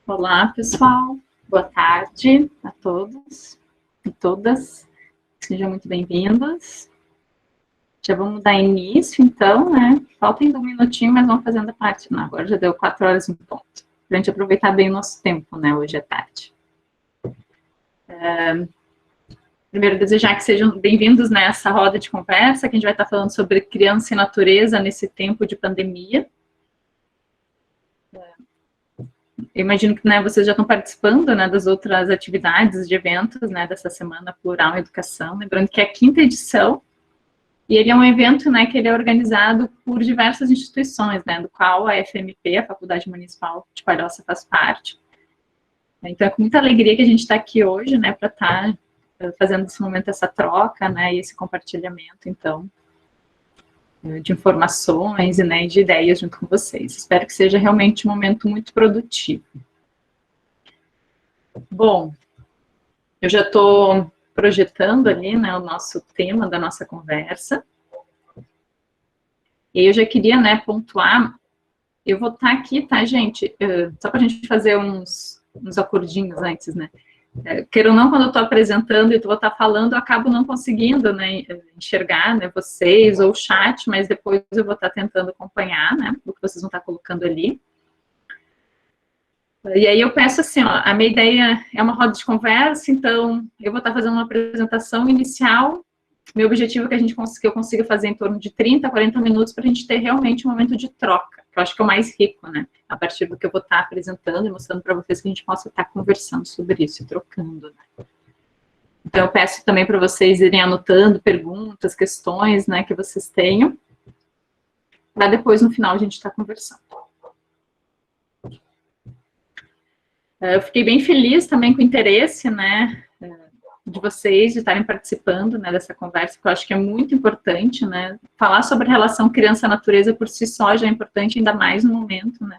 Olá, pessoal. Boa tarde a todos e todas. Sejam muito bem-vindos. Já vamos dar início, então, né? Falta ainda um minutinho, mas vamos fazendo a parte. Não, agora já deu 4 horas em ponto. Para a gente aproveitar bem o nosso tempo, né? Hoje à tarde. Primeiro, desejar que sejam bem-vindos nessa roda de conversa, que a gente vai estar falando sobre criança e natureza nesse tempo de pandemia. Eu imagino que, né, vocês já estão participando, né, das outras atividades de eventos, né, dessa Semana Plural em Educação. Lembrando que é a 5ª edição, e ele é um evento, né, que ele é organizado por diversas instituições, né, do qual a FMP, a Faculdade Municipal de Palhoça, faz parte. Então, é com muita alegria que a gente está aqui hoje, né, para estar fazendo nesse momento essa troca, né, e esse compartilhamento, então, de informações e, né, de ideias junto com vocês. Espero que seja realmente um momento muito produtivo. Bom, eu já estou projetando ali, né, o nosso tema da nossa conversa. E eu já queria, né, pontuar, eu vou estar aqui, tá, gente? Só para a gente fazer uns acordinhos antes, né? Queira ou não, quando eu estou apresentando e eu vou estar falando, eu acabo não conseguindo, né, enxergar, né, vocês ou o chat, mas depois eu vou estar tentando acompanhar, né, o que vocês vão estar colocando ali. E aí eu peço assim, ó, a minha ideia é uma roda de conversa, então eu vou estar fazendo uma apresentação inicial. Meu objetivo é que eu consiga fazer em torno de 30 a 40 minutos para a gente ter realmente um momento de troca, que eu acho que é o mais rico, né? A partir do que eu vou estar apresentando e mostrando para vocês que a gente possa estar conversando sobre isso e trocando, né? Então eu peço também para vocês irem anotando perguntas, questões, né, que vocês tenham, para depois no final a gente estar conversando. Eu fiquei bem feliz também com o interesse, né, de vocês, de estarem participando, né, dessa conversa, que eu acho que é muito importante, né, falar sobre a relação criança-natureza por si só já é importante, ainda mais no momento, né,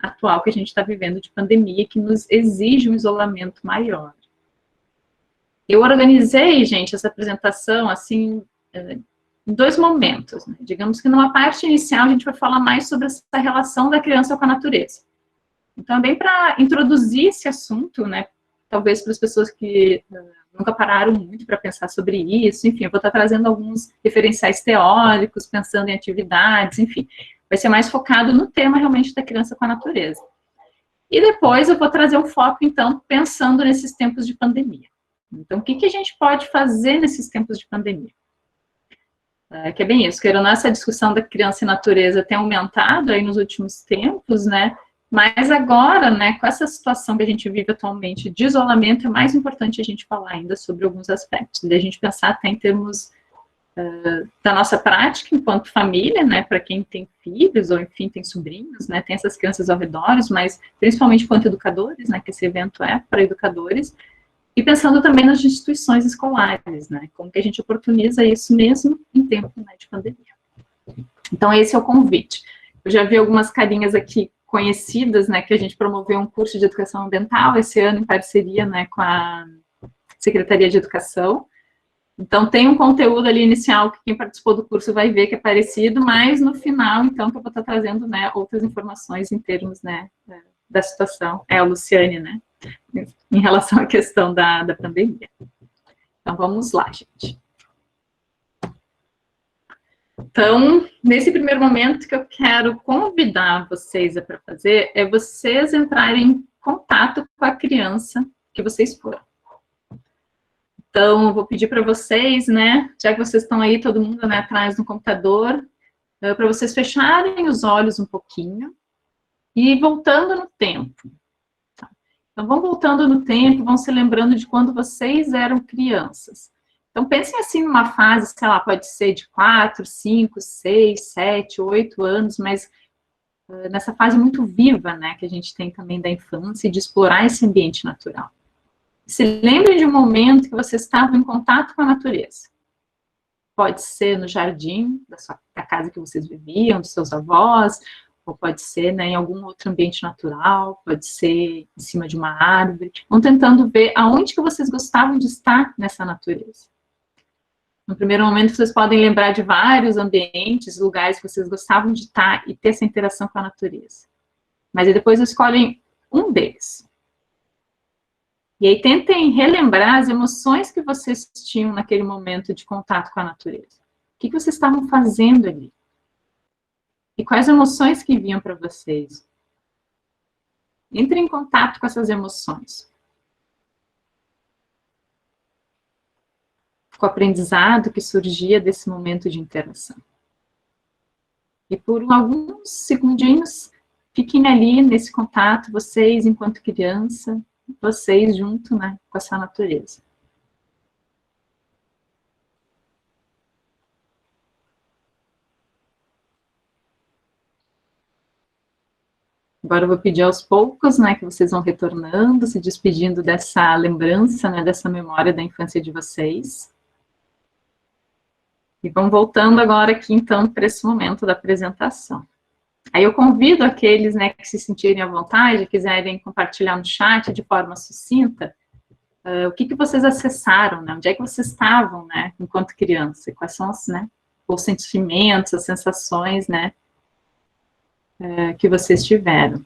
atual que a gente está vivendo de pandemia, que nos exige um isolamento maior. Eu organizei, gente, essa apresentação, assim, em 2 momentos, né? Digamos que numa parte inicial a gente vai falar mais sobre essa relação da criança com a natureza. Então, bem para introduzir esse assunto, né, talvez para as pessoas que nunca pararam muito para pensar sobre isso, enfim, eu vou estar trazendo alguns referenciais teóricos, pensando em atividades, enfim, vai ser mais focado no tema realmente da criança com a natureza. E depois eu vou trazer um foco, então, pensando nesses tempos de pandemia. Então, o que a gente pode fazer nesses tempos de pandemia? Que é bem isso, querendo ou não, essa discussão da criança e natureza tem aumentado aí nos últimos tempos, né? Mas agora, né, com essa situação que a gente vive atualmente de isolamento, é mais importante a gente falar ainda sobre alguns aspectos, de a gente pensar até em termos da nossa prática enquanto família, né, para quem tem filhos ou, enfim, tem sobrinhos, né, tem essas crianças ao redor, mas principalmente enquanto educadores, né, que esse evento é para educadores, e pensando também nas instituições escolares, né, como que a gente oportuniza isso mesmo em tempo, né, de pandemia. Então, esse é o convite. Eu já vi algumas carinhas aqui conhecidas, né, que a gente promoveu um curso de educação ambiental esse ano em parceria, né, com a Secretaria de Educação. Então, tem um conteúdo ali inicial que quem participou do curso vai ver que é parecido, mas no final, então, que eu vou estar trazendo, né, outras informações em termos, né, da situação. É a Luciane, né, em relação à questão da pandemia. Então, vamos lá, gente. Então, nesse primeiro momento que eu quero convidar vocês para fazer, é vocês entrarem em contato com a criança que vocês foram. Então, eu vou pedir para vocês, né, já que vocês estão aí, todo mundo, né, atrás do computador, para vocês fecharem os olhos um pouquinho e voltando no tempo. Então, vão voltando no tempo, vão se lembrando de quando vocês eram crianças. Então, pensem assim numa fase, sei lá, pode ser de 4, 5, 6, 7, 8 anos, mas nessa fase muito viva, né, que a gente tem também da infância e de explorar esse ambiente natural. Se lembrem de um momento que vocês estavam em contato com a natureza. Pode ser no jardim da casa que vocês viviam, dos seus avós, ou pode ser, né, em algum outro ambiente natural, pode ser em cima de uma árvore. Vão tentando ver aonde que vocês gostavam de estar nessa natureza. No primeiro momento, vocês podem lembrar de vários ambientes, lugares que vocês gostavam de estar e ter essa interação com a natureza. Mas aí depois escolhem um deles. E aí tentem relembrar as emoções que vocês tinham naquele momento de contato com a natureza. O que vocês estavam fazendo ali? E quais emoções que vinham para vocês? Entre em contato com essas emoções. Com o aprendizado que surgia desse momento de interação. E por alguns segundinhos, fiquem ali nesse contato, vocês enquanto criança, vocês junto, né, com essa natureza. Agora eu vou pedir aos poucos, né, que vocês vão retornando, se despedindo dessa lembrança, né, dessa memória da infância de vocês. E vão voltando agora aqui, então, para esse momento da apresentação. Aí eu convido aqueles, né, que se sentirem à vontade, quiserem compartilhar no chat de forma sucinta, o que vocês acessaram, né, onde é que vocês estavam, né, enquanto criança, e quais são os sentimentos, as sensações, né, que vocês tiveram.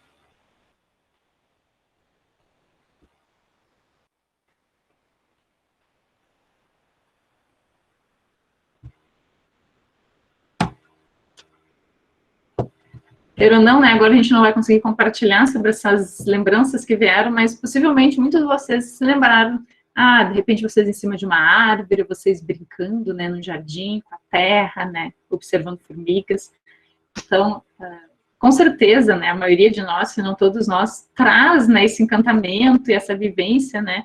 Queira ou não, né, agora a gente não vai conseguir compartilhar sobre essas lembranças que vieram, mas possivelmente muitos de vocês se lembraram, de repente vocês em cima de uma árvore, vocês brincando, né, no jardim, com a terra, né, observando formigas. Então, com certeza, né, a maioria de nós, se não todos nós, traz, né, esse encantamento e essa vivência, né,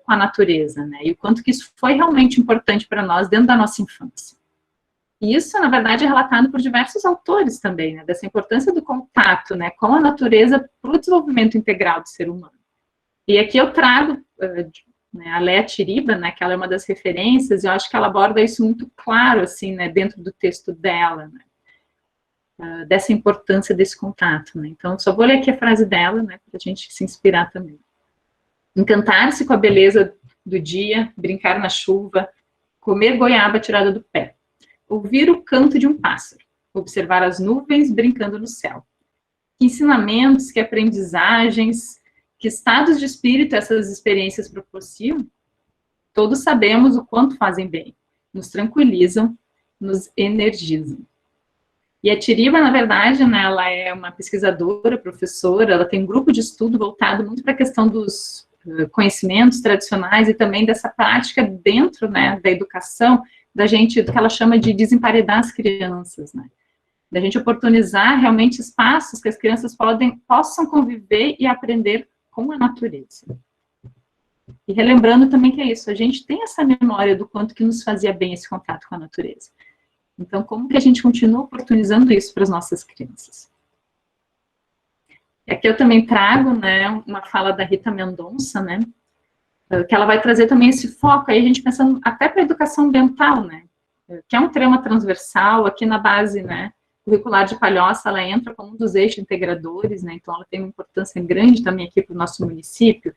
com a natureza, né, e o quanto que isso foi realmente importante para nós dentro da nossa infância. E isso, na verdade, é relatado por diversos autores também, né, dessa importância do contato, né, com a natureza para o desenvolvimento integral do ser humano. E aqui eu trago né, a Léa Tiriba, né, que ela é uma das referências, e eu acho que ela aborda isso muito claro, assim, né, dentro do texto dela, né, dessa importância desse contato, né. Então, só vou ler aqui a frase dela, né, para a gente se inspirar também. Encantar-se com a beleza do dia, brincar na chuva, comer goiaba tirada do pé, ouvir o canto de um pássaro, observar as nuvens brincando no céu. Que ensinamentos, que aprendizagens, que estados de espírito essas experiências proporcionam? Todos sabemos o quanto fazem bem, nos tranquilizam, nos energizam. E a Tiriba, na verdade, né, ela é uma pesquisadora, professora, ela tem um grupo de estudo voltado muito para a questão dos conhecimentos tradicionais e também dessa prática dentro, né, da educação, da gente, do que ela chama de desemparedar as crianças, né? Da gente oportunizar realmente espaços que as crianças possam conviver e aprender com a natureza. E relembrando também que é isso, a gente tem essa memória do quanto que nos fazia bem esse contato com a natureza. Então, como que a gente continua oportunizando isso para as nossas crianças? E aqui eu também trago, né, uma fala da Rita Mendonça, né, que ela vai trazer também esse foco, aí a gente pensando até para a educação ambiental, né, que é um tema transversal, aqui na base, né, curricular de Palhoça, ela entra como um dos eixos integradores, né, então ela tem uma importância grande também aqui para o nosso município,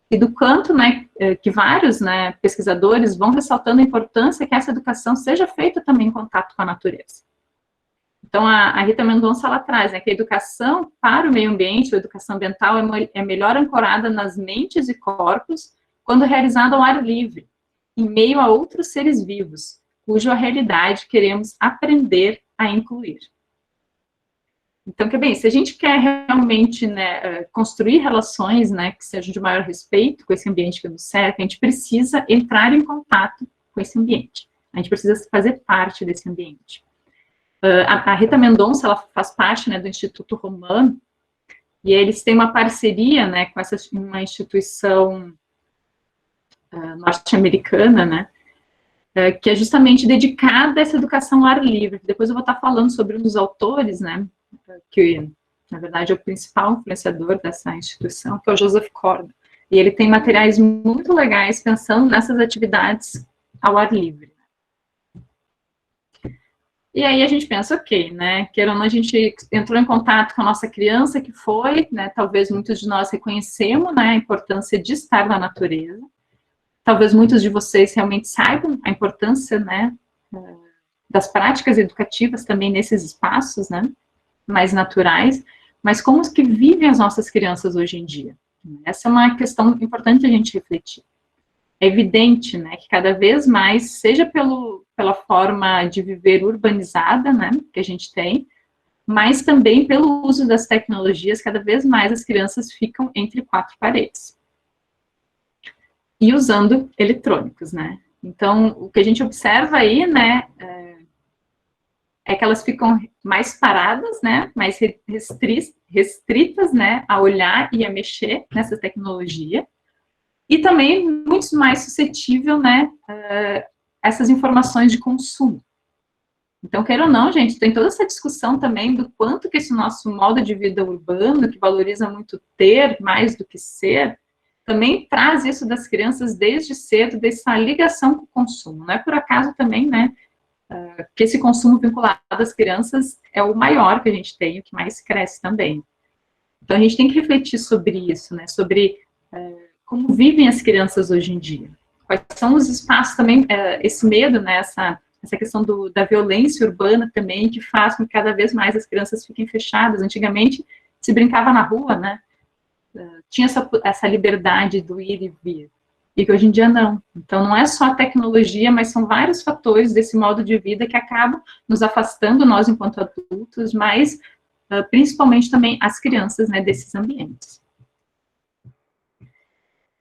e do quanto, né, que vários, né, pesquisadores vão ressaltando a importância que essa educação seja feita também em contato com a natureza. Então, a Rita Mendonça, ela traz, né, que a educação para o meio ambiente, a educação ambiental, é melhor ancorada nas mentes e corpos quando realizada ao ar livre, em meio a outros seres vivos, cuja realidade queremos aprender a incluir. Então, que bem, se a gente quer realmente, né, construir relações, né, que sejam de maior respeito com esse ambiente que nos cerca, a gente precisa entrar em contato com esse ambiente. A gente precisa fazer parte desse ambiente. A Rita Mendonça, ela faz parte, né, do Instituto Romano, e eles têm uma parceria, né, com uma instituição norte-americana, né, que é justamente dedicada a essa educação ao ar livre. Depois eu vou estar falando sobre um dos autores, né, que, na verdade, é o principal influenciador dessa instituição, que é o Joseph Corda. E ele tem materiais muito legais pensando nessas atividades ao ar livre. E aí a gente pensa, ok, né, queira ou não, a gente entrou em contato com a nossa criança, que foi, né, talvez muitos de nós reconhecemos, né, a importância de estar na natureza. Talvez muitos de vocês realmente saibam a importância, né, das práticas educativas também nesses espaços, né, mais naturais, mas como que vivem as nossas crianças hoje em dia? Essa é uma questão importante a gente refletir. É evidente, né, que cada vez mais, seja pela forma de viver urbanizada, né, que a gente tem, mas também pelo uso das tecnologias, cada vez mais as crianças ficam entre quatro paredes. E usando eletrônicos, né? Então, o que a gente observa aí, né, é que elas ficam mais paradas, né, mais restritas, né, a olhar e a mexer nessa tecnologia, e também muito mais suscetível, né, a essas informações de consumo. Então, queira ou não, gente, tem toda essa discussão também do quanto que esse nosso modo de vida urbano, que valoriza muito ter mais do que ser, também traz isso das crianças desde cedo, dessa ligação com o consumo. Não é por acaso também, né, que esse consumo vinculado às crianças é o maior que a gente tem, o que mais cresce também. Então, a gente tem que refletir sobre isso, né, sobre como vivem as crianças hoje em dia. Quais são os espaços também, esse medo, né, essa questão da violência urbana também, que faz com que cada vez mais as crianças fiquem fechadas. Antigamente, se brincava na rua, né, tinha essa liberdade do ir e vir, e que hoje em dia não. Então, não é só a tecnologia, mas são vários fatores desse modo de vida que acabam nos afastando, nós enquanto adultos, mas principalmente também as crianças, né, desses ambientes.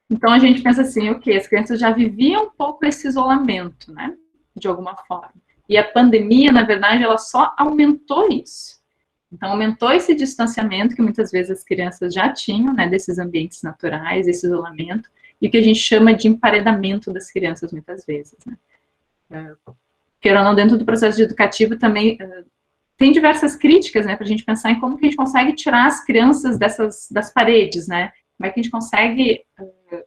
Então, a gente pensa assim, ok, as crianças já viviam um pouco esse isolamento, né, de alguma forma. E a pandemia, na verdade, ela só aumentou isso. Então, aumentou esse distanciamento que muitas vezes as crianças já tinham, né, desses ambientes naturais, esse isolamento, e que a gente chama de emparedamento das crianças, muitas vezes, né. Queira ou não, dentro do processo educativo também tem diversas críticas, né, para a gente pensar em como que a gente consegue tirar as crianças das paredes, né, como é que a gente consegue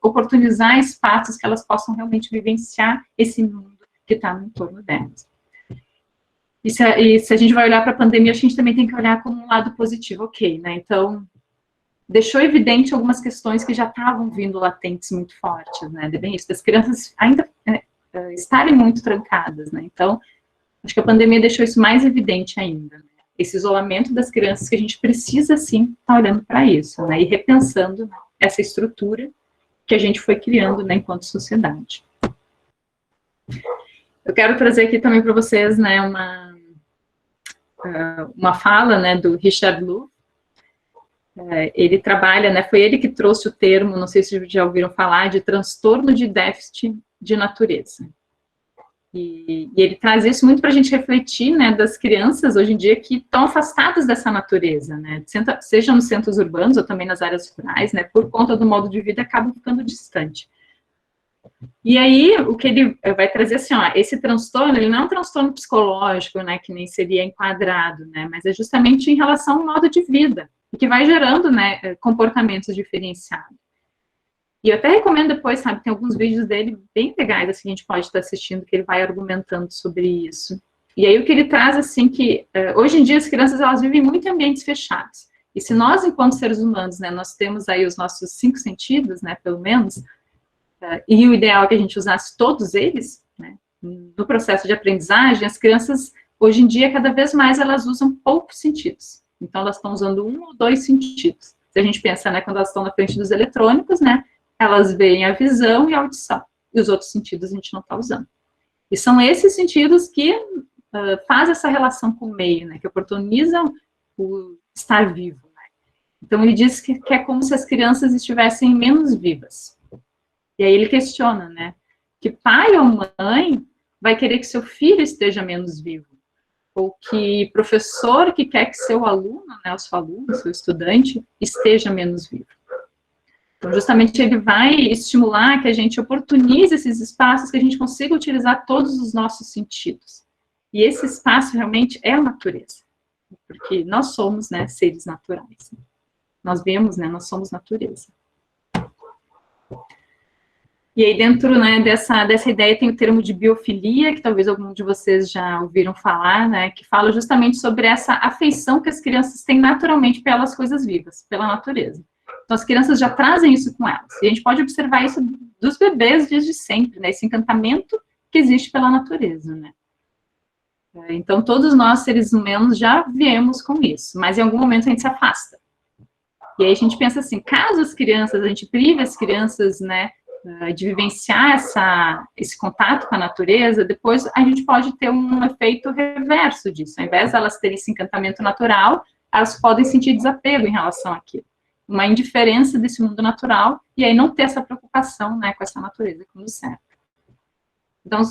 oportunizar espaços que elas possam realmente vivenciar esse mundo que está no entorno delas. E se a gente vai olhar para a pandemia, a gente também tem que olhar como um lado positivo, ok, né? Então, deixou evidente algumas questões que já estavam vindo latentes muito fortes, né? De bem isso, das crianças ainda estarem muito trancadas, né? Então, acho que a pandemia deixou isso mais evidente ainda, né? Esse isolamento das crianças que a gente precisa, sim, estar olhando para isso, né? E repensando, né, essa estrutura que a gente foi criando, né, enquanto sociedade. Eu quero trazer aqui também para vocês, né, uma fala, né, do Richard Louv. Ele trabalha, né, foi ele que trouxe o termo, não sei se já ouviram falar, de transtorno de déficit de natureza. E ele traz isso muito para a gente refletir, né, das crianças hoje em dia que estão afastadas dessa natureza, né, seja nos centros urbanos ou também nas áreas rurais, né, por conta do modo de vida, acabam ficando distante. E aí, o que ele vai trazer assim, ó, esse transtorno, ele não é um transtorno psicológico, né, que nem seria enquadrado, né, mas é justamente em relação ao modo de vida, que vai gerando, né, comportamentos diferenciados. E eu até recomendo depois, sabe, tem alguns vídeos dele bem legais, assim, a gente pode estar assistindo, que ele vai argumentando sobre isso. E aí o que ele traz, assim, que hoje em dia as crianças, elas vivem muito em ambientes fechados. E se nós, enquanto seres humanos, né, nós temos aí os nossos 5 sentidos, né, pelo menos, e o ideal é que a gente usasse todos eles, né, no processo de aprendizagem, as crianças, hoje em dia, cada vez mais, elas usam poucos sentidos. Então, elas estão usando 1 ou 2 sentidos. Se a gente pensa, né, quando elas estão na frente dos eletrônicos, né, elas veem a visão e a audição. E os outros sentidos a gente não está usando. E são esses sentidos que fazem essa relação com o meio, né, que oportunizam o estar vivo. Né? Então, ele diz que é como se as crianças estivessem menos vivas. E aí ele questiona, né, que pai ou mãe vai querer que seu filho esteja menos vivo, ou que professor que quer que seu aluno, né, o seu aluno, seu estudante, esteja menos vivo. Então, justamente, ele vai estimular que a gente oportunize esses espaços, que a gente consiga utilizar todos os nossos sentidos. E esse espaço realmente é a natureza, porque nós somos, né, seres naturais. Nós vemos, né, nós somos natureza. E aí, dentro, né, dessa ideia, tem o termo de biofilia, que talvez alguns de vocês já ouviram falar, né, que fala justamente sobre essa afeição que as crianças têm naturalmente pelas coisas vivas, pela natureza. Então, as crianças já trazem isso com elas. E a gente pode observar isso dos bebês desde sempre, né, esse encantamento que existe pela natureza, né. Então, todos nós, seres humanos, já viemos com isso, mas em algum momento a gente se afasta. E aí a gente pensa assim, caso as crianças, a gente prive as crianças, né, de vivenciar esse contato com a natureza, depois a gente pode ter um efeito reverso disso. Ao invés de elas terem esse encantamento natural, elas podem sentir desapego em relação àquilo. Uma indiferença desse mundo natural, e aí não ter essa preocupação, né, com essa natureza como certo. Então,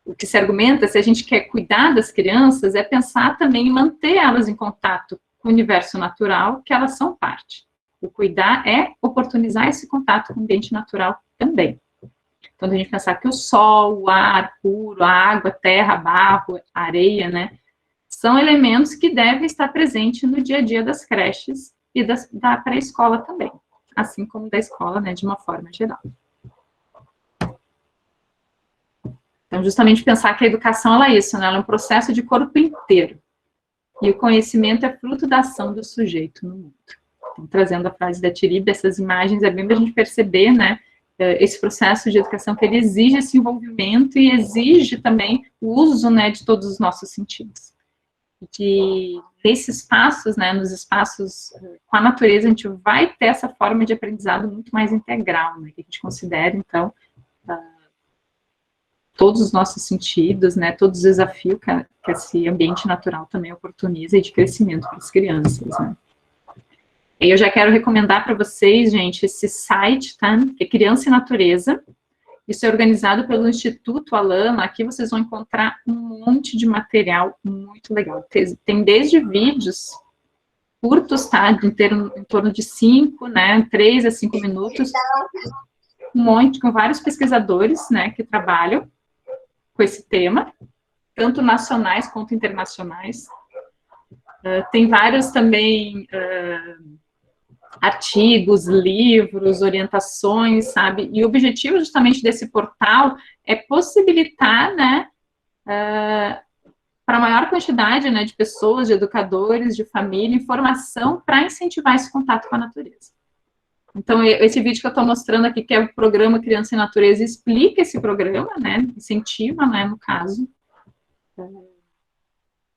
o que se argumenta, se a gente quer cuidar das crianças, é pensar também em manter elas em contato com o universo natural, que elas são parte. O cuidar é oportunizar esse contato com o ambiente natural também. Então, a gente pensar que o sol, o ar puro, a água, a terra, barro, a areia, né, são elementos que devem estar presentes no dia a dia das creches e da pré-escola também, assim como da escola, né, de uma forma geral. Então, justamente pensar que a educação, ela é isso, né, ela é um processo de corpo inteiro. E o conhecimento é fruto da ação do sujeito no mundo. Então, trazendo a frase da Tiriba, essas imagens, é bem para a gente perceber, né, esse processo de educação que ele exige esse envolvimento e exige também o uso, né, de todos os nossos sentidos. Que nesses espaços, né, nos espaços com a natureza, a gente vai ter essa forma de aprendizado muito mais integral, né, que a gente considera, então, todos os nossos sentidos, né, todos os desafios que esse ambiente natural também oportuniza e de crescimento para as crianças, né. E eu já quero recomendar para vocês, gente, esse site, tá, que é Criança e Natureza. Isso é organizado pelo Instituto Alana. Aqui vocês vão encontrar um monte de material muito legal. Tem desde vídeos curtos, tá, em torno de 5, né, 3 a 5 minutos, um monte, com vários pesquisadores, né, que trabalham com esse tema, tanto nacionais quanto internacionais. Tem vários também artigos, livros, orientações, sabe? E o objetivo justamente desse portal é possibilitar, né, para a maior quantidade, né, de pessoas, de educadores, de família, informação para incentivar esse contato com a natureza. Então, esse vídeo que eu estou mostrando aqui, que é o programa Criança e Natureza, explica esse programa, né, incentiva, né, no caso,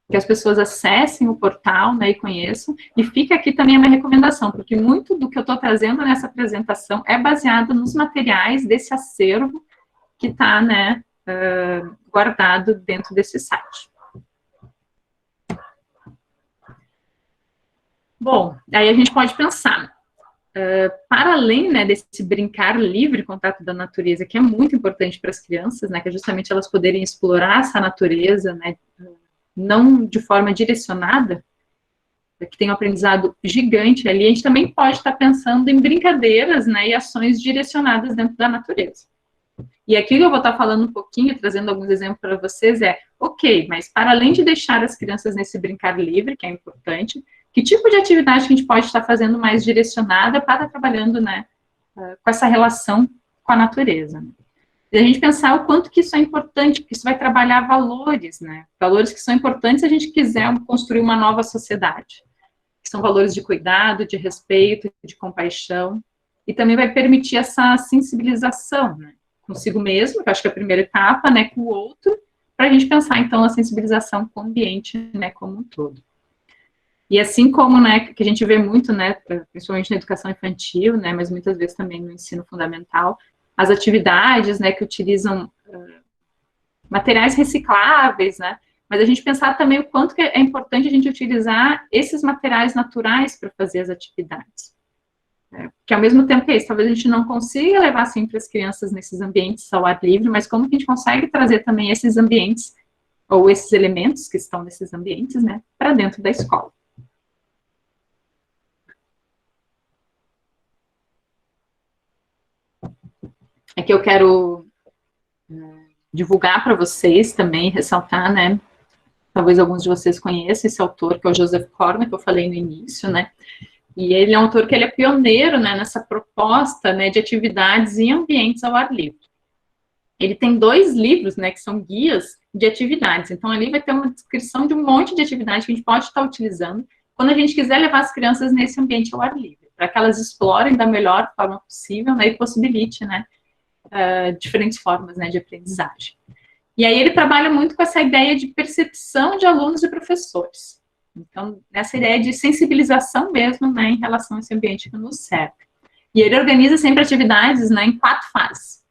que as pessoas acessem o portal, né, e conheçam, e fica aqui também a minha recomendação, porque muito do que eu estou trazendo nessa apresentação é baseado nos materiais desse acervo que está, né, guardado dentro desse site. Bom, aí a gente pode pensar, para além, né, desse brincar livre, contato da natureza, que é muito importante para as crianças, né, que é justamente elas poderem explorar essa natureza, né, não de forma direcionada, que tem um aprendizado gigante ali, a gente também pode estar pensando em brincadeiras, né, e ações direcionadas dentro da natureza. E aqui eu vou estar falando um pouquinho, trazendo alguns exemplos para vocês, ok, mas para além de deixar as crianças nesse brincar livre, que é importante, que tipo de atividade que a gente pode estar fazendo mais direcionada para estar trabalhando, né, com essa relação com a natureza, né? E a gente pensar o quanto que isso é importante, porque isso vai trabalhar valores, né? Valores que são importantes se a gente quiser construir uma nova sociedade. Que são valores de cuidado, de respeito, de compaixão. E também vai permitir essa sensibilização, né? Consigo mesmo, que eu acho que é a primeira etapa, né? Com o outro, para a gente pensar, então, a sensibilização com o ambiente, né? Como um todo. E assim como, né? Que a gente vê muito, né? Principalmente na educação infantil, né? Mas muitas vezes também no ensino fundamental, as atividades, né, que utilizam materiais recicláveis, né, mas a gente pensar também o quanto que é importante a gente utilizar esses materiais naturais para fazer as atividades. Que ao mesmo tempo que é isso, talvez a gente não consiga levar sempre as crianças nesses ambientes ao ar livre, mas como que a gente consegue trazer também esses ambientes, ou esses elementos que estão nesses ambientes, né, para dentro da escola. É que eu quero divulgar para vocês também, ressaltar, né, talvez alguns de vocês conheçam esse autor, que é o Joseph Corner, que eu falei no início, né, e ele é um autor que ele é pioneiro, né, nessa proposta, né, de atividades em ambientes ao ar livre. Ele tem 2 livros, né, que são guias de atividades, então ali vai ter uma descrição de um monte de atividades que a gente pode estar utilizando quando a gente quiser levar as crianças nesse ambiente ao ar livre, para que elas explorem da melhor forma possível, né, e possibilite, né, diferentes formas, né, de aprendizagem. E aí ele trabalha muito com essa ideia de percepção de alunos e professores. Então, nessa ideia de sensibilização mesmo, né, em relação a esse ambiente que nos cerca. E ele organiza sempre atividades, né, em 4 fases.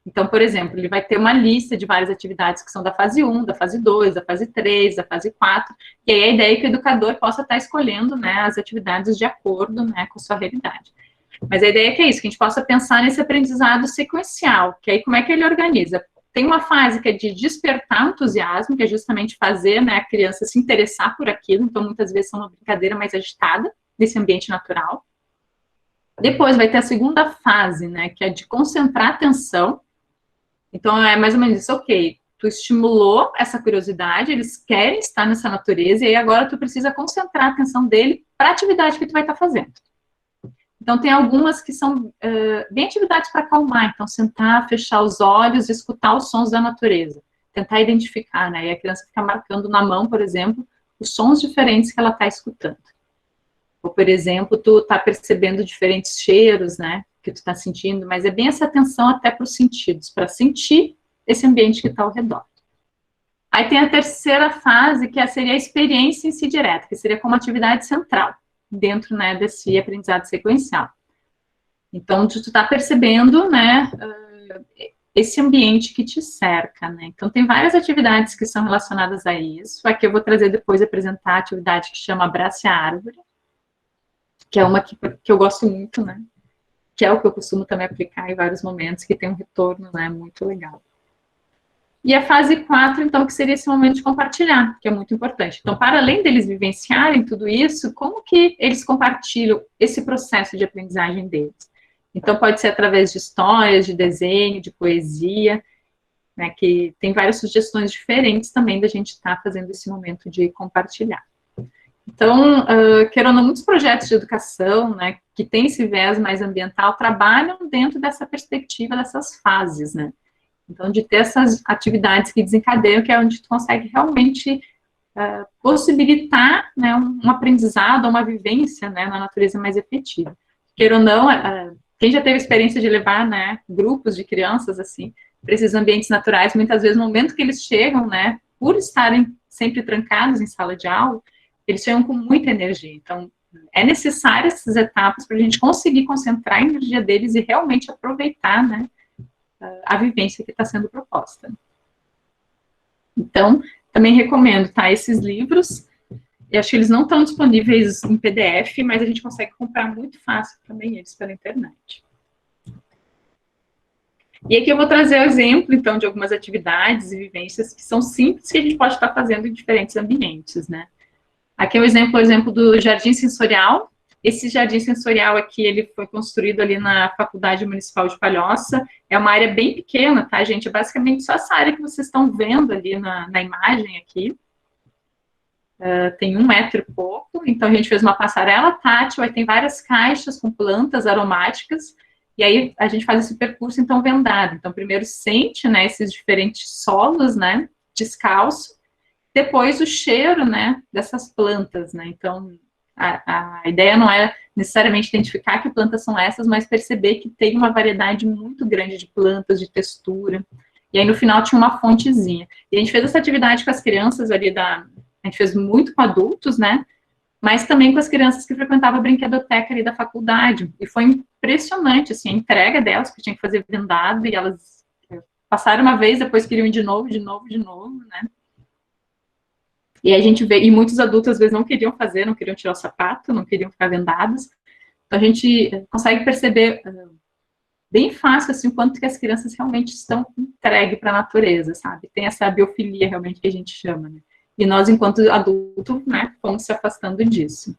Então, por exemplo, ele vai ter uma lista de várias atividades que são da fase 1, da fase 2, da fase 3, da fase 4, e aí a ideia é que o educador possa estar escolhendo, né, as atividades de acordo, né, com a sua realidade. Mas a ideia é que é isso, que a gente possa pensar nesse aprendizado sequencial, que aí como é que ele organiza? Tem uma fase que é de despertar entusiasmo, que é justamente fazer, né, a criança se interessar por aquilo, então muitas vezes é uma brincadeira mais agitada, nesse ambiente natural. Depois vai ter a segunda fase, né, que é de concentrar a atenção. Então, é mais ou menos isso, ok, tu estimulou essa curiosidade, eles querem estar nessa natureza, e aí agora tu precisa concentrar a atenção dele para a atividade que tu vai estar fazendo. Então, tem algumas que são bem atividades para acalmar, então sentar, fechar os olhos, escutar os sons da natureza, tentar identificar, né, e a criança fica marcando na mão, por exemplo, os sons diferentes que ela está escutando. Ou, por exemplo, tu está percebendo diferentes cheiros, né, que tu está sentindo, mas é bem essa atenção até para os sentidos, para sentir esse ambiente que está ao redor. Aí tem a terceira fase, que seria a experiência em si direta, que seria como atividade central, dentro, né, desse aprendizado sequencial. Então, tu está percebendo, né, esse ambiente que te cerca, né. Então, tem várias atividades que são relacionadas a isso. Aqui eu vou trazer depois, apresentar a atividade que chama Abrace a Árvore, que é uma que eu gosto muito, né, que é o que eu costumo também aplicar em vários momentos, que tem um retorno, né, muito legal. E a fase 4, então, que seria esse momento de compartilhar, que é muito importante. Então, para além deles vivenciarem tudo isso, como que eles compartilham esse processo de aprendizagem deles? Então, pode ser através de histórias, de desenho, de poesia, né, que tem várias sugestões diferentes também da gente estar fazendo esse momento de compartilhar. Então, quero ou não, muitos projetos de educação, né, que tem esse viés mais ambiental, trabalham dentro dessa perspectiva, dessas fases, né. Então, de ter essas atividades que desencadeiam, que é onde tu consegue realmente possibilitar, né, um aprendizado, uma vivência, né, na natureza mais efetiva. Queira ou não, quem já teve experiência de levar, né, grupos de crianças, assim, para esses ambientes naturais, muitas vezes, no momento que eles chegam, né, por estarem sempre trancados em sala de aula, eles chegam com muita energia. Então, é necessário essas etapas para a gente conseguir concentrar a energia deles e realmente aproveitar, né, a vivência que está sendo proposta. Então, também recomendo, tá, esses livros. Eu acho que eles não estão disponíveis em PDF, mas a gente consegue comprar muito fácil também eles pela internet. E aqui eu vou trazer o exemplo, então, de algumas atividades e vivências que são simples, que a gente pode estar fazendo em diferentes ambientes, né? Aqui é o exemplo do Jardim Sensorial. Esse Jardim Sensorial aqui, ele foi construído ali na Faculdade Municipal de Palhoça. É uma área bem pequena, tá, gente? É basicamente só essa área que vocês estão vendo ali na imagem aqui. Tem 1 metro e pouco, então a gente fez uma passarela tátil, aí tem várias caixas com plantas aromáticas, e aí a gente faz esse percurso, então, vendado. Então, primeiro sente, né, esses diferentes solos, né, descalço, depois o cheiro, né, dessas plantas, né, então, a ideia não é necessariamente identificar que plantas são essas, mas perceber que tem uma variedade muito grande de plantas, de textura, e aí no final tinha uma fontezinha. E a gente fez essa atividade com as crianças ali a gente fez muito com adultos, né, mas também com as crianças que frequentavam a brinquedoteca ali da faculdade, e foi impressionante, assim, a entrega delas, porque tinha que fazer vendado, e elas passaram uma vez, depois queriam ir de novo, né. E a gente vê, e muitos adultos às vezes não queriam fazer, não queriam tirar o sapato, não queriam ficar vendados. Então a gente consegue perceber bem fácil, assim, o quanto que as crianças realmente estão entregues para a natureza, sabe? Tem essa biofilia realmente que a gente chama, né? E nós, enquanto adultos, né, fomos se afastando disso.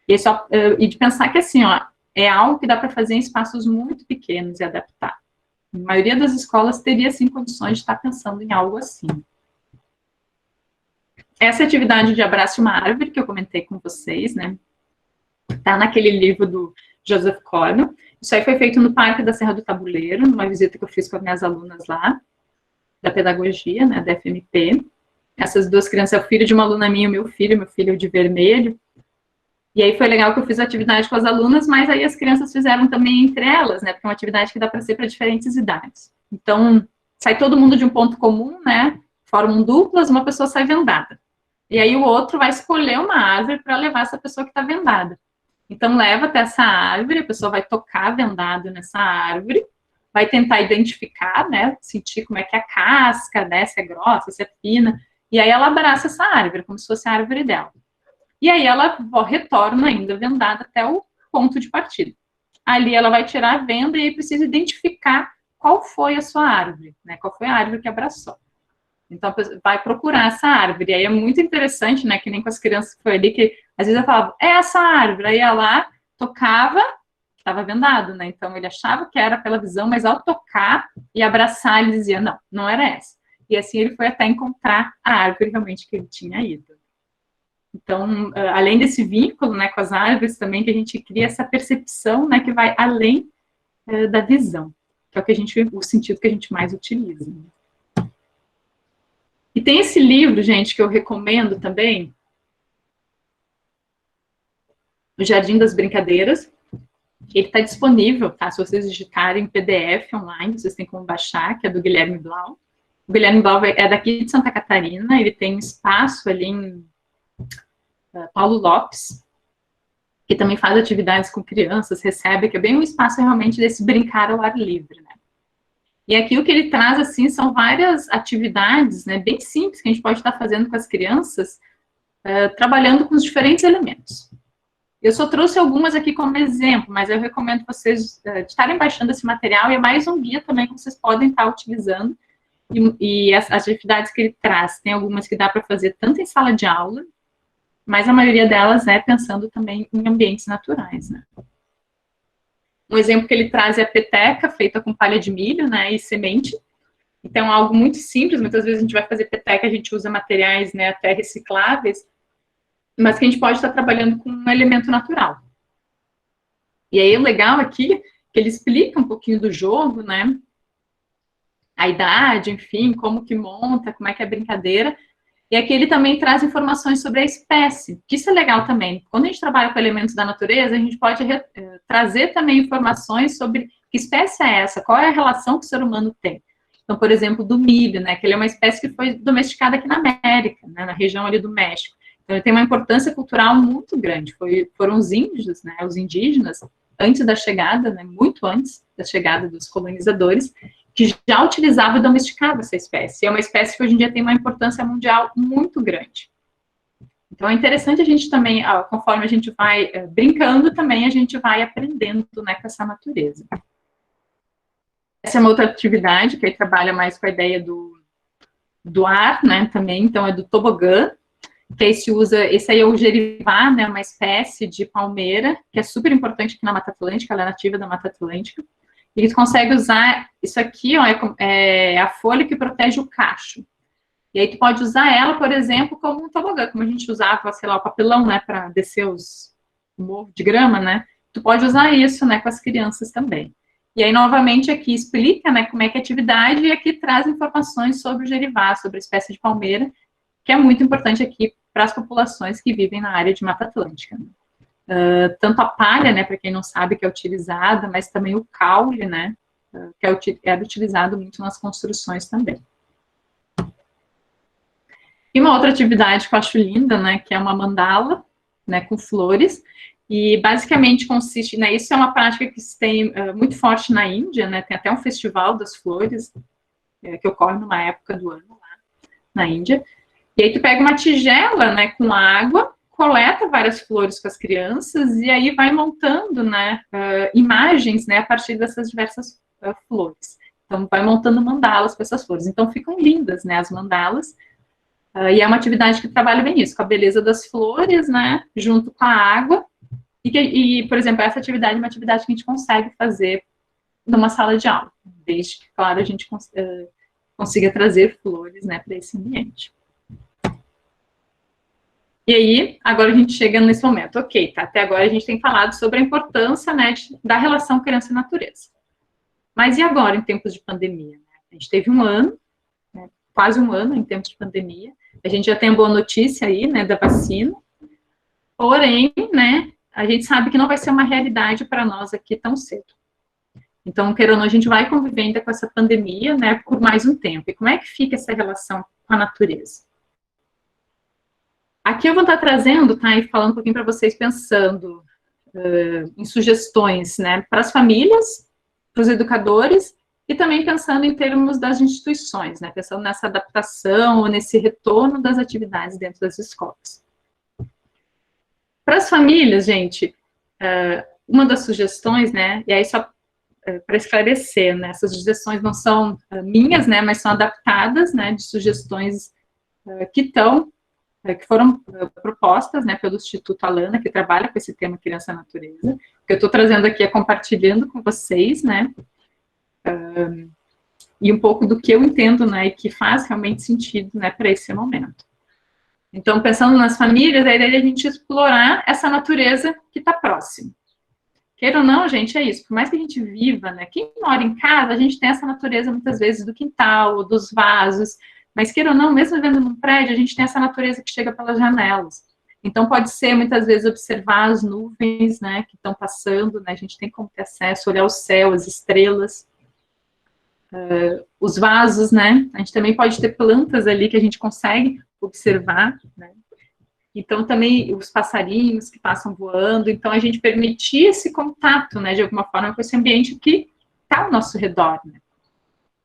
E de pensar que, assim, ó, é algo que dá para fazer em espaços muito pequenos e adaptar. A maioria das escolas teria, sim, condições de estar pensando em algo assim. Essa atividade de abraço uma árvore, que eu comentei com vocês, né, tá naquele livro do Joseph Cornell. Isso aí foi feito no Parque da Serra do Tabuleiro, numa visita que eu fiz com as minhas alunas lá, da pedagogia, né, da FMP. Essas 2 crianças, é o filho de uma aluna minha, o meu filho de vermelho. E aí foi legal que eu fiz a atividade com as alunas, mas aí as crianças fizeram também entre elas, né, porque é uma atividade que dá para ser para diferentes idades. Então, sai todo mundo de um ponto comum, né, formam duplas, uma pessoa sai vendada. E aí o outro vai escolher uma árvore para levar essa pessoa que está vendada. Então, leva até essa árvore, a pessoa vai tocar vendado nessa árvore, vai tentar identificar, né, sentir como é que é a casca, né, se é grossa, se é fina, e aí ela abraça essa árvore, como se fosse a árvore dela. E aí ela retorna ainda vendada até o ponto de partida. Ali ela vai tirar a venda e aí precisa identificar qual foi a sua árvore, né, qual foi a árvore que abraçou. Então, vai procurar essa árvore. E aí é muito interessante, né? Que nem com as crianças que foi ali, que às vezes eu falava, é essa árvore. Aí ia lá, tocava, estava vendado, né? Então, ele achava que era pela visão, mas ao tocar e abraçar, ele dizia, não, não era essa. E assim ele foi até encontrar a árvore realmente que ele tinha ido. Então, além desse vínculo, né, com as árvores também, que a gente cria essa percepção, né, que vai além da visão, que é o sentido que a gente mais utiliza. E tem esse livro, gente, que eu recomendo também, O Jardim das Brincadeiras. Ele está disponível, tá? Se vocês digitarem PDF online, vocês têm como baixar, que é do Guilherme Blau. O Guilherme Blau é daqui de Santa Catarina, ele tem um espaço ali em Paulo Lopes, que também faz atividades com crianças, recebe, que é bem um espaço realmente desse brincar ao ar livre, né? E aqui o que ele traz, assim, são várias atividades, né, bem simples, que a gente pode estar fazendo com as crianças, trabalhando com os diferentes elementos. Eu só trouxe algumas aqui como exemplo, mas eu recomendo vocês estarem baixando esse material, e é mais um guia também que vocês podem estar utilizando, e as atividades que ele traz, tem algumas que dá para fazer tanto em sala de aula, mas a maioria delas é pensando também em ambientes naturais, né. Um exemplo que ele traz é a peteca, feita com palha de milho, né, e semente. Então, algo muito simples, muitas vezes a gente vai fazer peteca, a gente usa materiais, né, até recicláveis, mas que a gente pode estar trabalhando com um elemento natural. E aí, o legal aqui, que ele explica um pouquinho do jogo, né, a idade, enfim, como que monta, como é que é a brincadeira, e aqui ele também traz informações sobre a espécie, que isso é legal também. Quando a gente trabalha com elementos da natureza, a gente pode trazer também informações sobre que espécie é essa, qual é a relação que o ser humano tem. Então, por exemplo, do milho, né, que ele é uma espécie que foi domesticada aqui na América, né, na região ali do México. Então, ele tem uma importância cultural muito grande. Foram os índios, né, os indígenas, antes da chegada, né, muito antes da chegada dos colonizadores, que já utilizava e domesticava essa espécie. E é uma espécie que hoje em dia tem uma importância mundial muito grande. Então, é interessante a gente também, conforme a gente vai brincando, também a gente vai aprendendo, né, com essa natureza. Essa é uma outra atividade que aí trabalha mais com a ideia do ar, né, também. Então, é do tobogã, que aí esse aí é o gerivá, né, uma espécie de palmeira, que é super importante aqui na Mata Atlântica, ela é nativa da Mata Atlântica. E tu consegue usar isso aqui, ó, é a folha que protege o cacho. E aí tu pode usar ela, por exemplo, como um tobogã, como a gente usava, sei lá, o papelão, né, para descer o morro de grama, né? Tu pode usar isso, né, com as crianças também. E aí, novamente, aqui explica, né, como é que é a atividade, e aqui traz informações sobre o gerivá, sobre a espécie de palmeira, que é muito importante aqui para as populações que vivem na área de Mata Atlântica. Tanto a palha, né, para quem não sabe, que é utilizada, mas também o caule, né, que era utilizado muito nas construções também. E uma outra atividade que eu acho linda, né, que é uma mandala, né, com flores, e basicamente consiste, né, isso é uma prática que se tem muito forte na Índia, né, tem até um festival das flores, que ocorre numa época do ano lá na Índia, e aí tu pega uma tigela, né, com água, coleta várias flores com as crianças e aí vai montando, né, imagens, né, a partir dessas diversas flores. Então, vai montando mandalas com essas flores. Então, ficam lindas, né, as mandalas. E é uma atividade que trabalha bem isso, com a beleza das flores, né, junto com a água. E, por exemplo, essa atividade é uma atividade que a gente consegue fazer numa sala de aula, desde que, claro, a gente consiga trazer flores, né, para esse ambiente. E aí, agora a gente chega nesse momento. Ok, tá, até agora a gente tem falado sobre a importância, né, da relação criança e natureza. Mas e agora, em tempos de pandemia? Né? A gente teve um ano, né, quase um ano em tempos de pandemia. A gente já tem a boa notícia aí, né, da vacina. Porém, né, a gente sabe que não vai ser uma realidade para nós aqui tão cedo. Então, querendo ou não, a gente vai conviver ainda com essa pandemia, né, por mais um tempo. E como é que fica essa relação com a natureza? Aqui eu vou estar trazendo, tá, e falando um pouquinho para vocês, pensando em sugestões, né, para as famílias, para os educadores, e também pensando em termos das instituições, né, pensando nessa adaptação, ou nesse retorno das atividades dentro das escolas. Para as famílias, gente, uma das sugestões, né, e aí só para esclarecer, né, essas sugestões não são minhas, né, mas são adaptadas, né, de sugestões que foram propostas, né, pelo Instituto Alana, que trabalha com esse tema Criança e Natureza, que eu estou trazendo aqui, compartilhando com vocês, né, e um pouco do que eu entendo, né, e que faz realmente sentido, né, para esse momento. Então, pensando nas famílias, a ideia é a gente explorar essa natureza que está próxima. Queira ou não, gente, é isso. Por mais que a gente viva, né, quem mora em casa, a gente tem essa natureza, muitas vezes, do quintal, dos vasos, mas queira ou não, mesmo vivendo num prédio, a gente tem essa natureza que chega pelas janelas. Então, pode ser, muitas vezes, observar as nuvens, né, que estão passando, né, a gente tem como ter acesso, olhar o céu, as estrelas, os vasos, né, a gente também pode ter plantas ali que a gente consegue observar, né, então também os passarinhos que passam voando, então a gente permitir esse contato, né, de alguma forma com esse ambiente que está ao nosso redor, né,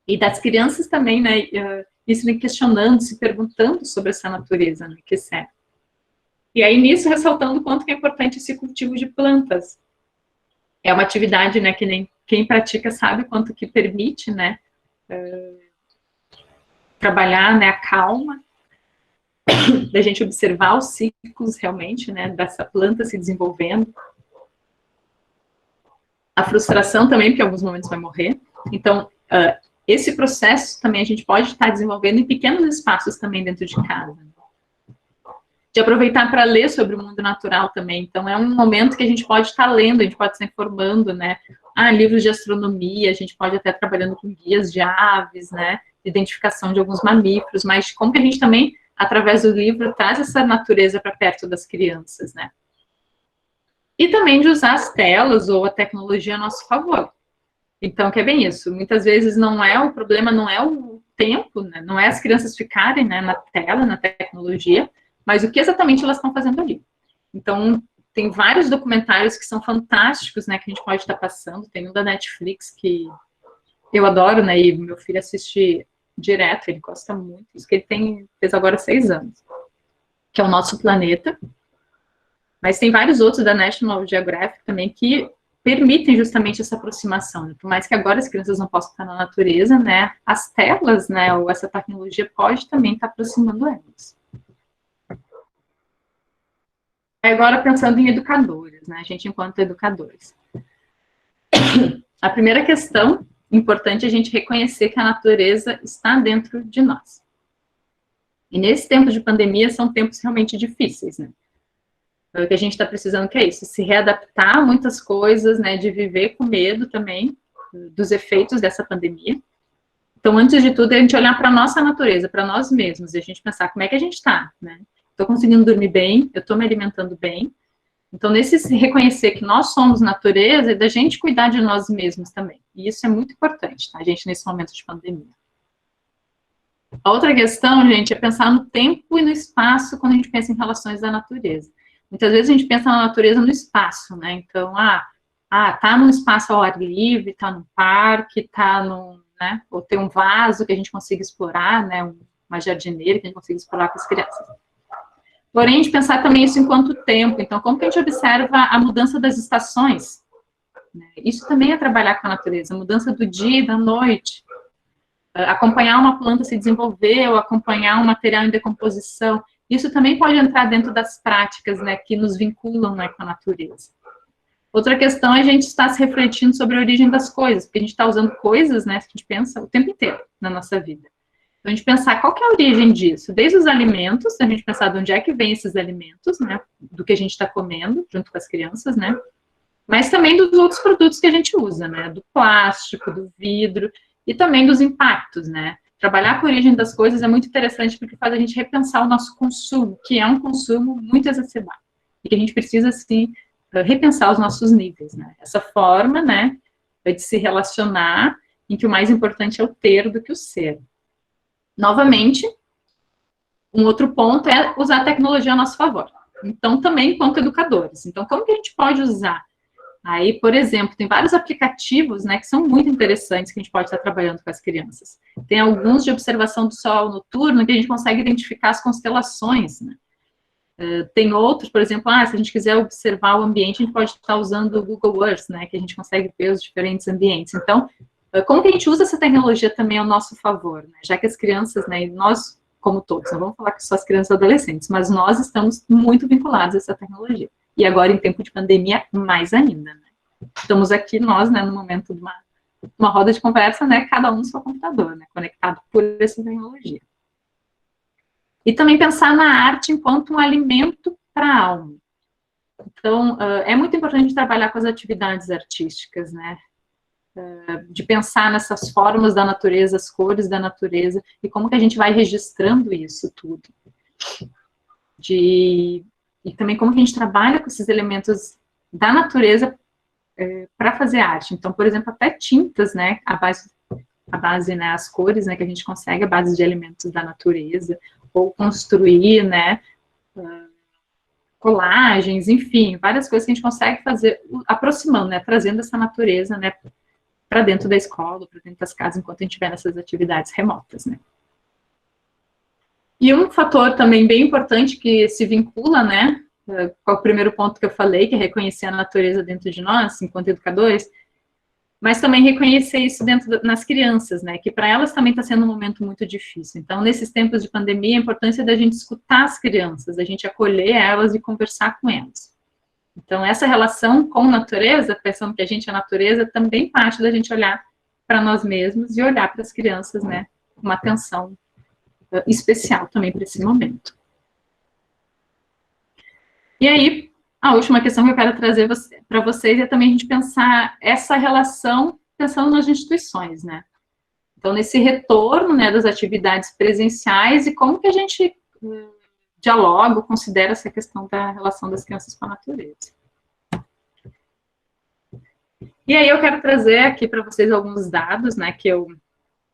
e das crianças também, né, isso vem questionando, se perguntando sobre essa natureza, né, que serve. E aí nisso ressaltando o quanto que é importante esse cultivo de plantas. É uma atividade, né, que nem quem pratica sabe quanto que permite, né, trabalhar, né, a calma, da gente observar os ciclos realmente, né, dessa planta se desenvolvendo. A frustração também, porque em alguns momentos vai morrer. Então, esse processo também a gente pode estar desenvolvendo em pequenos espaços também dentro de casa. De aproveitar para ler sobre o mundo natural também. Então, é um momento que a gente pode estar lendo, a gente pode estar informando, né? Livros de astronomia, a gente pode até trabalhando com guias de aves, né? Identificação de alguns mamíferos, mas como que a gente também, através do livro, traz essa natureza para perto das crianças, né? E também de usar as telas ou a tecnologia a nosso favor. Então, que é bem isso. Muitas vezes não é o problema, não é o tempo, né? Não é as crianças ficarem, né, na tela, na tecnologia, mas o que exatamente elas estão fazendo ali. Então, tem vários documentários que são fantásticos, né, que a gente pode estar passando. Tem um da Netflix que eu adoro, né, e meu filho assiste direto, ele gosta muito. Isso que ele fez agora 6 anos, que é o Nosso Planeta. Mas tem vários outros da National Geographic também que permitem justamente essa aproximação, né? Por mais que agora as crianças não possam estar na natureza, né, as telas, né, ou essa tecnologia pode também estar aproximando elas. Agora, pensando em educadores, né, a gente enquanto educadores. A primeira questão importante é a gente reconhecer que a natureza está dentro de nós. E nesse tempo de pandemia são tempos realmente difíceis, né? O que a gente está precisando que é isso, se readaptar a muitas coisas, né, de viver com medo também dos efeitos dessa pandemia. Então, antes de tudo, é a gente olhar para a nossa natureza, para nós mesmos, e a gente pensar como é que a gente está, né? Estou conseguindo dormir bem, eu estou me alimentando bem. Então, nesse reconhecer que nós somos natureza e da gente cuidar de nós mesmos também. E isso é muito importante, tá, gente, nesse momento de pandemia. A outra questão, gente, é pensar no tempo e no espaço quando a gente pensa em relações da natureza. Muitas vezes a gente pensa na natureza no espaço, né? Então, tá num espaço ao ar livre, tá num parque, tá num, né? Ou tem um vaso que a gente consiga explorar, né? Uma jardineira que a gente consiga explorar com as crianças. Porém, a gente pensar também isso enquanto tempo. Então, como que a gente observa a mudança das estações? Isso também é trabalhar com a natureza, a mudança do dia e da noite. Acompanhar uma planta se desenvolver ou acompanhar um material em decomposição. Isso também pode entrar dentro das práticas, né, que nos vinculam, né, com a natureza. Outra questão é a gente estar se refletindo sobre a origem das coisas, porque a gente está usando coisas, né, que a gente pensa o tempo inteiro na nossa vida. Então, a gente pensar qual que é a origem disso, desde os alimentos, a gente pensar de onde é que vem esses alimentos, né, do que a gente está comendo, junto com as crianças, né, mas também dos outros produtos que a gente usa, né, do plástico, do vidro, e também dos impactos, né. Trabalhar com a origem das coisas é muito interessante porque faz a gente repensar o nosso consumo, que é um consumo muito exacerbado, e que a gente precisa, sim, repensar os nossos níveis, né. Essa forma, né, de se relacionar, em que o mais importante é o ter do que o ser. Novamente, Um outro ponto é usar a tecnologia a nosso favor. Então, também enquanto educadores. Então, como que a gente pode usar? Aí, por exemplo, tem vários aplicativos, né, que são muito interessantes que a gente pode estar trabalhando com as crianças. Tem alguns de observação do sol noturno que a gente consegue identificar as constelações, né? Tem outros, por exemplo, se a gente quiser observar o ambiente, a gente pode estar usando o Google Earth, né, que a gente consegue ver os diferentes ambientes. Então, como que a gente usa essa tecnologia também ao nosso favor, né? Já que as crianças, né, e nós, como todos, não vamos falar que só as crianças e adolescentes, mas nós estamos muito vinculados a essa tecnologia. E agora, em tempo de pandemia, mais ainda, né? Estamos aqui, nós, né, no momento de uma roda de conversa, né, cada um no seu computador, né, conectado por essa tecnologia. E também pensar na arte enquanto um alimento para a alma. Então, é muito importante trabalhar com as atividades artísticas, né, de pensar nessas formas da natureza, as cores da natureza, e como que a gente vai registrando isso tudo. E também como que a gente trabalha com esses elementos da natureza para fazer arte. Então, por exemplo, até tintas, né, a base, né, as cores, né, que a gente consegue, a base de elementos da natureza, ou construir, né, colagens, enfim, várias coisas que a gente consegue fazer, aproximando, né, trazendo essa natureza, né, para dentro da escola, para dentro das casas, enquanto a gente estiver nessas atividades remotas, né. E um fator também bem importante que se vincula, né, com o primeiro ponto que eu falei, que é reconhecer a natureza dentro de nós, enquanto educadores, mas também reconhecer isso nas crianças, né, que para elas também está sendo um momento muito difícil. Então, nesses tempos de pandemia, a importância da gente escutar as crianças, da gente acolher elas e conversar com elas. Então, essa relação com a natureza, pensando que a gente é a natureza, também parte da gente olhar para nós mesmos e olhar para as crianças, né, com uma atenção especial também para esse momento. E aí, a última questão que eu quero trazer para vocês é também a gente pensar essa relação, pensando nas instituições, né? Então, nesse retorno, né, das atividades presenciais e como que a gente dialoga, considera essa questão da relação das crianças com a natureza. E aí eu quero trazer aqui para vocês alguns dados, né, que eu,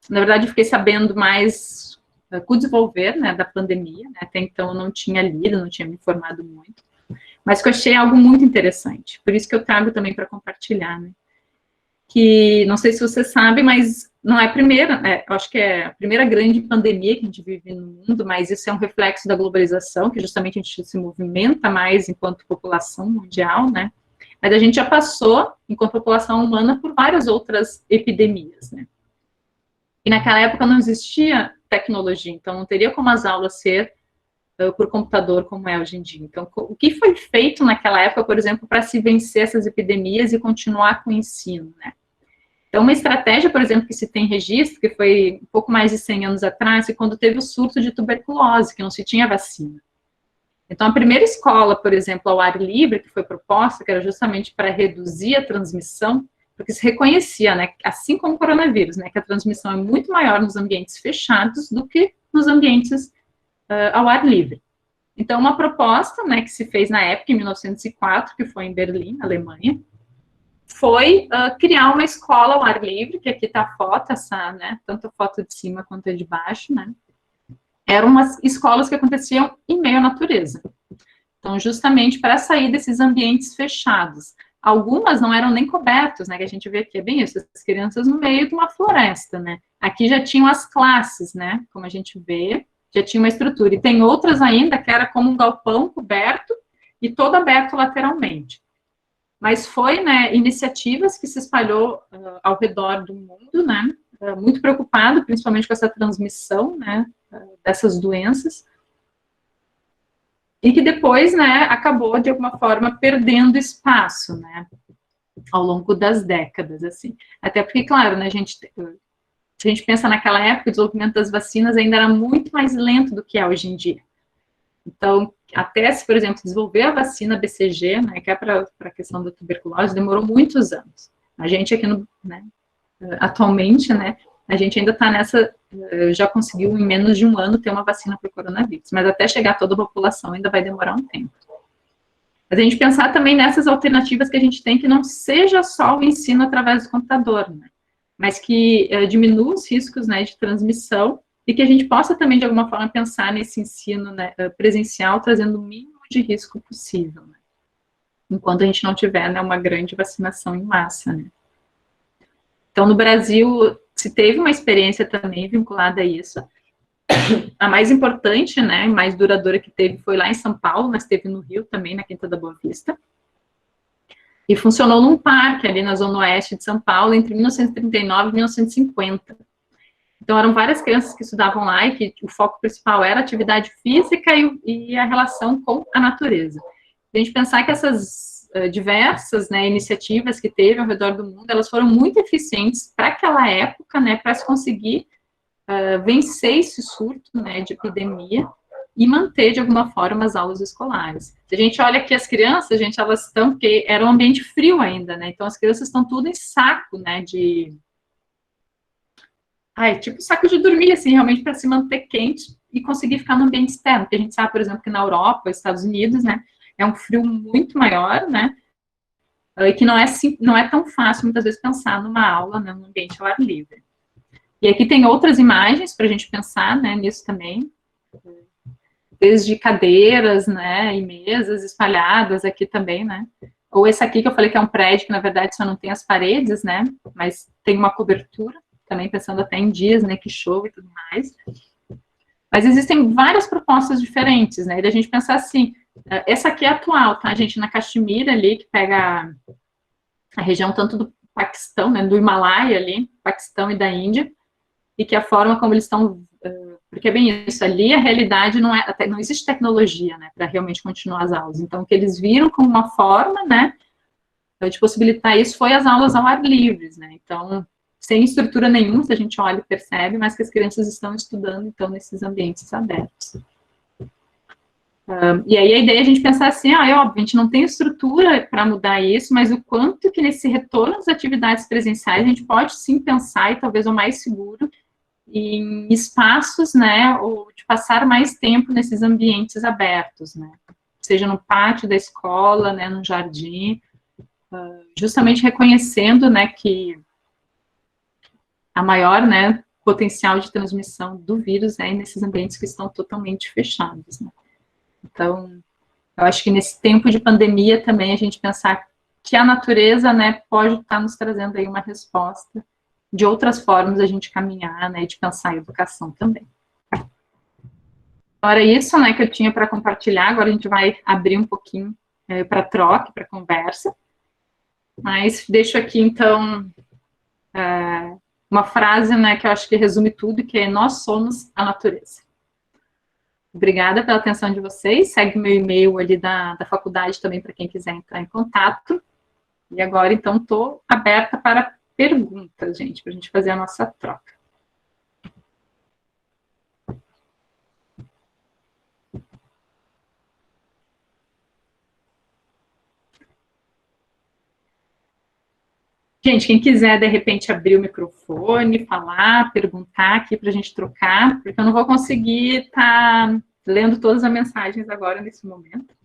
na verdade, fiquei sabendo mais com o desenvolver, né, da pandemia, né, até então eu não tinha lido, não tinha me informado muito, mas que eu achei algo muito interessante, por isso que eu trago também para compartilhar, né, que, não sei se você sabe, mas não é a primeira, eu acho que é a primeira grande pandemia que a gente vive no mundo, mas isso é um reflexo da globalização, que justamente a gente se movimenta mais enquanto população mundial, né, mas a gente já passou, enquanto população humana, por várias outras epidemias, né. E naquela época não existia tecnologia, então não teria como as aulas ser por computador como é hoje em dia. Então, o que foi feito naquela época, por exemplo, para se vencer essas epidemias e continuar com o ensino, né? Então, uma estratégia, por exemplo, que se tem registro, que foi um pouco mais de 100 anos atrás, e quando teve o surto de tuberculose, que não se tinha vacina. Então, a primeira escola, por exemplo, ao ar livre, que foi proposta, que era justamente para reduzir a transmissão, porque se reconhecia, né, assim como o coronavírus, né, que a transmissão é muito maior nos ambientes fechados do que nos ambientes ao ar livre. Então, uma proposta, né, que se fez na época, em 1904, que foi em Berlim, Alemanha, foi criar uma escola ao ar livre, que aqui está a foto, né, tanto a foto de cima quanto a de baixo, né, eram umas escolas que aconteciam em meio à natureza. Então, justamente para sair desses ambientes fechados. Algumas não eram nem cobertos, né, que a gente vê aqui, é bem isso, as crianças no meio de uma floresta, né. Aqui já tinham as classes, né, como a gente vê, já tinha uma estrutura. E tem outras ainda que era como um galpão coberto e todo aberto lateralmente. Mas foi, né, iniciativas que se espalhou ao redor do mundo, né, muito preocupado, principalmente com essa transmissão, né, dessas doenças, e que depois, né, acabou, de alguma forma, perdendo espaço, né, ao longo das décadas, assim. Até porque, claro, né, se a gente pensa naquela época, o desenvolvimento das vacinas ainda era muito mais lento do que é hoje em dia. Então, até se, por exemplo, desenvolver a vacina BCG, né, que é para a questão da tuberculose, demorou muitos anos. A gente aqui, né, atualmente, né, a gente ainda está nessa, já conseguiu em menos de um ano ter uma vacina para o coronavírus, mas até chegar a toda a população ainda vai demorar um tempo. Mas a gente pensar também nessas alternativas que a gente tem, que não seja só o ensino através do computador, né, mas que diminua os riscos, né, de transmissão e que a gente possa também, de alguma forma, pensar nesse ensino, né, presencial, trazendo o mínimo de risco possível, né, enquanto a gente não tiver, né, uma grande vacinação em massa, né. Então, no Brasil, se teve uma experiência também vinculada a isso. A mais importante, né, mais duradoura que teve foi lá em São Paulo, mas teve no Rio também, na Quinta da Boa Vista. E funcionou num parque ali na zona oeste de São Paulo, entre 1939 e 1950. Então, eram várias crianças que estudavam lá e que o foco principal era a atividade física e a relação com a natureza. A gente pensar que essas diversas, né, iniciativas que teve ao redor do mundo, elas foram muito eficientes para aquela época, né, para se conseguir vencer esse surto, né, de epidemia e manter, de alguma forma, as aulas escolares. Se a gente olha aqui as crianças, gente, elas estão, porque era um ambiente frio ainda, né, então as crianças estão tudo em saco, né, tipo saco de dormir, assim, realmente para se manter quente e conseguir ficar no ambiente externo, porque a gente sabe, por exemplo, que na Europa, Estados Unidos, né, é um frio muito maior, né, e que não é tão fácil, muitas vezes, pensar numa aula, né, num ambiente ao ar livre. E aqui tem outras imagens para a gente pensar, né, nisso também, desde cadeiras, né, e mesas espalhadas aqui também, né, ou esse aqui que eu falei que é um prédio que, na verdade, só não tem as paredes, né, mas tem uma cobertura, também pensando até em dias, né, que chove e tudo mais. Mas existem várias propostas diferentes, né, e a gente pensar assim, essa aqui é atual, tá, gente, na Caxemira ali, que pega a região tanto do Paquistão, né, do Himalaia ali, Paquistão e da Índia, e que a forma como eles estão, porque é bem isso, ali a realidade não existe tecnologia, né, para realmente continuar as aulas, então o que eles viram como uma forma, né, de possibilitar isso foi as aulas ao ar livre, né, então, sem estrutura nenhuma, se a gente olha e percebe, mas que as crianças estão estudando, então, nesses ambientes abertos. E aí a ideia é a gente pensar assim, é óbvio, a gente não tem estrutura para mudar isso, mas o quanto que nesse retorno às atividades presenciais a gente pode sim pensar, e talvez o mais seguro, em espaços, né, ou de passar mais tempo nesses ambientes abertos, né, seja no pátio da escola, né, no jardim, justamente reconhecendo, né, que a maior, né, potencial de transmissão do vírus é nesses ambientes que estão totalmente fechados, né. Então, eu acho que nesse tempo de pandemia também a gente pensar que a natureza, né, pode estar nos trazendo aí uma resposta de outras formas a gente caminhar, né, e de pensar a educação também. Agora, isso, né, que eu tinha para compartilhar, agora a gente vai abrir um pouquinho para troca, para conversa, mas deixo aqui, então, uma frase, né, que eu acho que resume tudo, que é: nós somos a natureza. Obrigada pela atenção de vocês, segue meu e-mail ali da faculdade também, para quem quiser entrar em contato, e agora, então, estou aberta para perguntas, gente, para a gente fazer a nossa troca. Gente, quem quiser, de repente, abrir o microfone, falar, perguntar aqui para a gente trocar, porque eu não vou conseguir estar lendo todas as mensagens agora, nesse momento.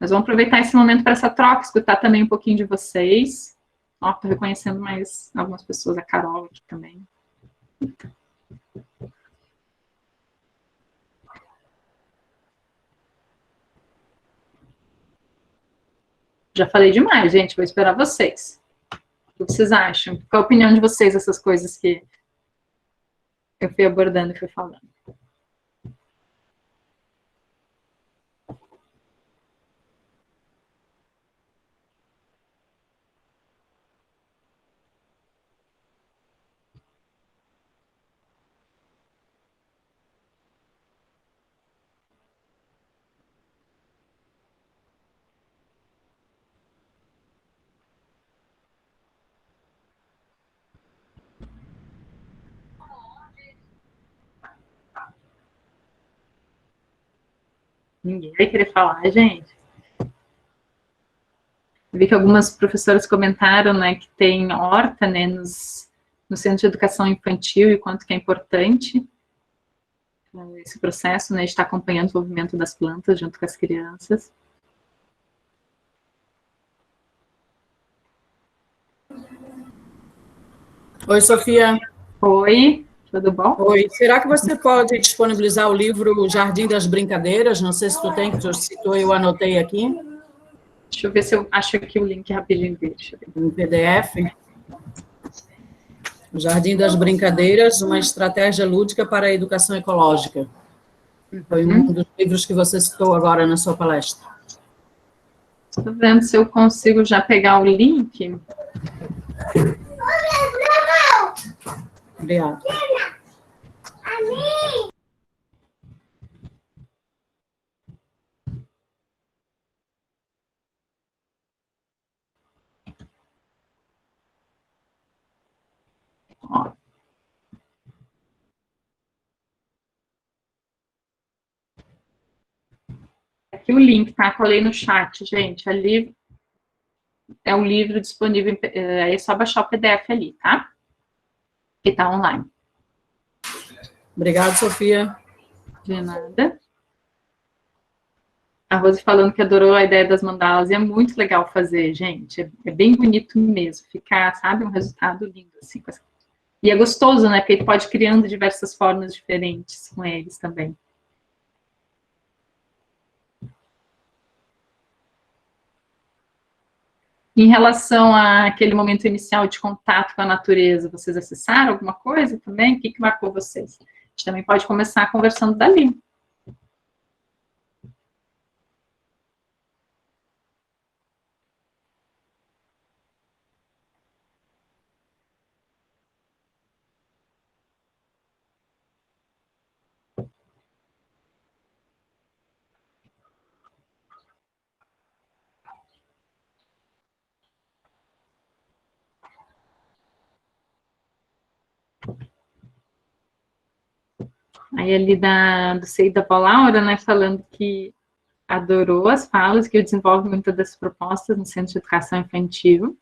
Mas vamos aproveitar esse momento para essa troca, escutar também um pouquinho de vocês. Ó, estou reconhecendo mais algumas pessoas, a Carol aqui também. Já falei demais, gente, vou esperar vocês. O que vocês acham? Qual a opinião de vocês dessas coisas que eu fui abordando e fui falando? Ninguém vai querer falar, gente. Eu vi que algumas professoras comentaram, né, que tem horta, né, no centro de educação infantil, e quanto que é importante esse processo, né, de estar acompanhando o desenvolvimento das plantas junto com as crianças. Oi, Sofia. Oi. Tudo bom? Oi, será que você pode disponibilizar o livro Jardim das Brincadeiras? Não sei se tu tem, que tu citou, eu anotei aqui. Deixa eu ver se eu acho aqui o link rapidinho dele. Em PDF. O Jardim das Brincadeiras, uma estratégia lúdica para a educação ecológica. Foi um dos livros que você citou agora na sua palestra. Estou vendo se eu consigo já pegar o link. Obrigada. Ó. Aqui o link, tá? Colei no chat, gente. Ali é um livro disponível, aí é só baixar o PDF ali, tá? Que tá online. Obrigada, Sofia. De nada. A Rose falando que adorou a ideia das mandalas, e é muito legal fazer, gente. É bem bonito mesmo. Ficar, sabe, um resultado lindo, assim. E é gostoso, né? Porque ele pode ir criando diversas formas diferentes com eles também. Em relação àquele momento inicial de contato com a natureza, vocês acessaram alguma coisa também? O que marcou vocês? A gente também pode começar conversando dali. Aí ali do Sei da Laura, né, falando que adorou as falas, que eu desenvolvo muitas das propostas no Centro de Educação Infantil.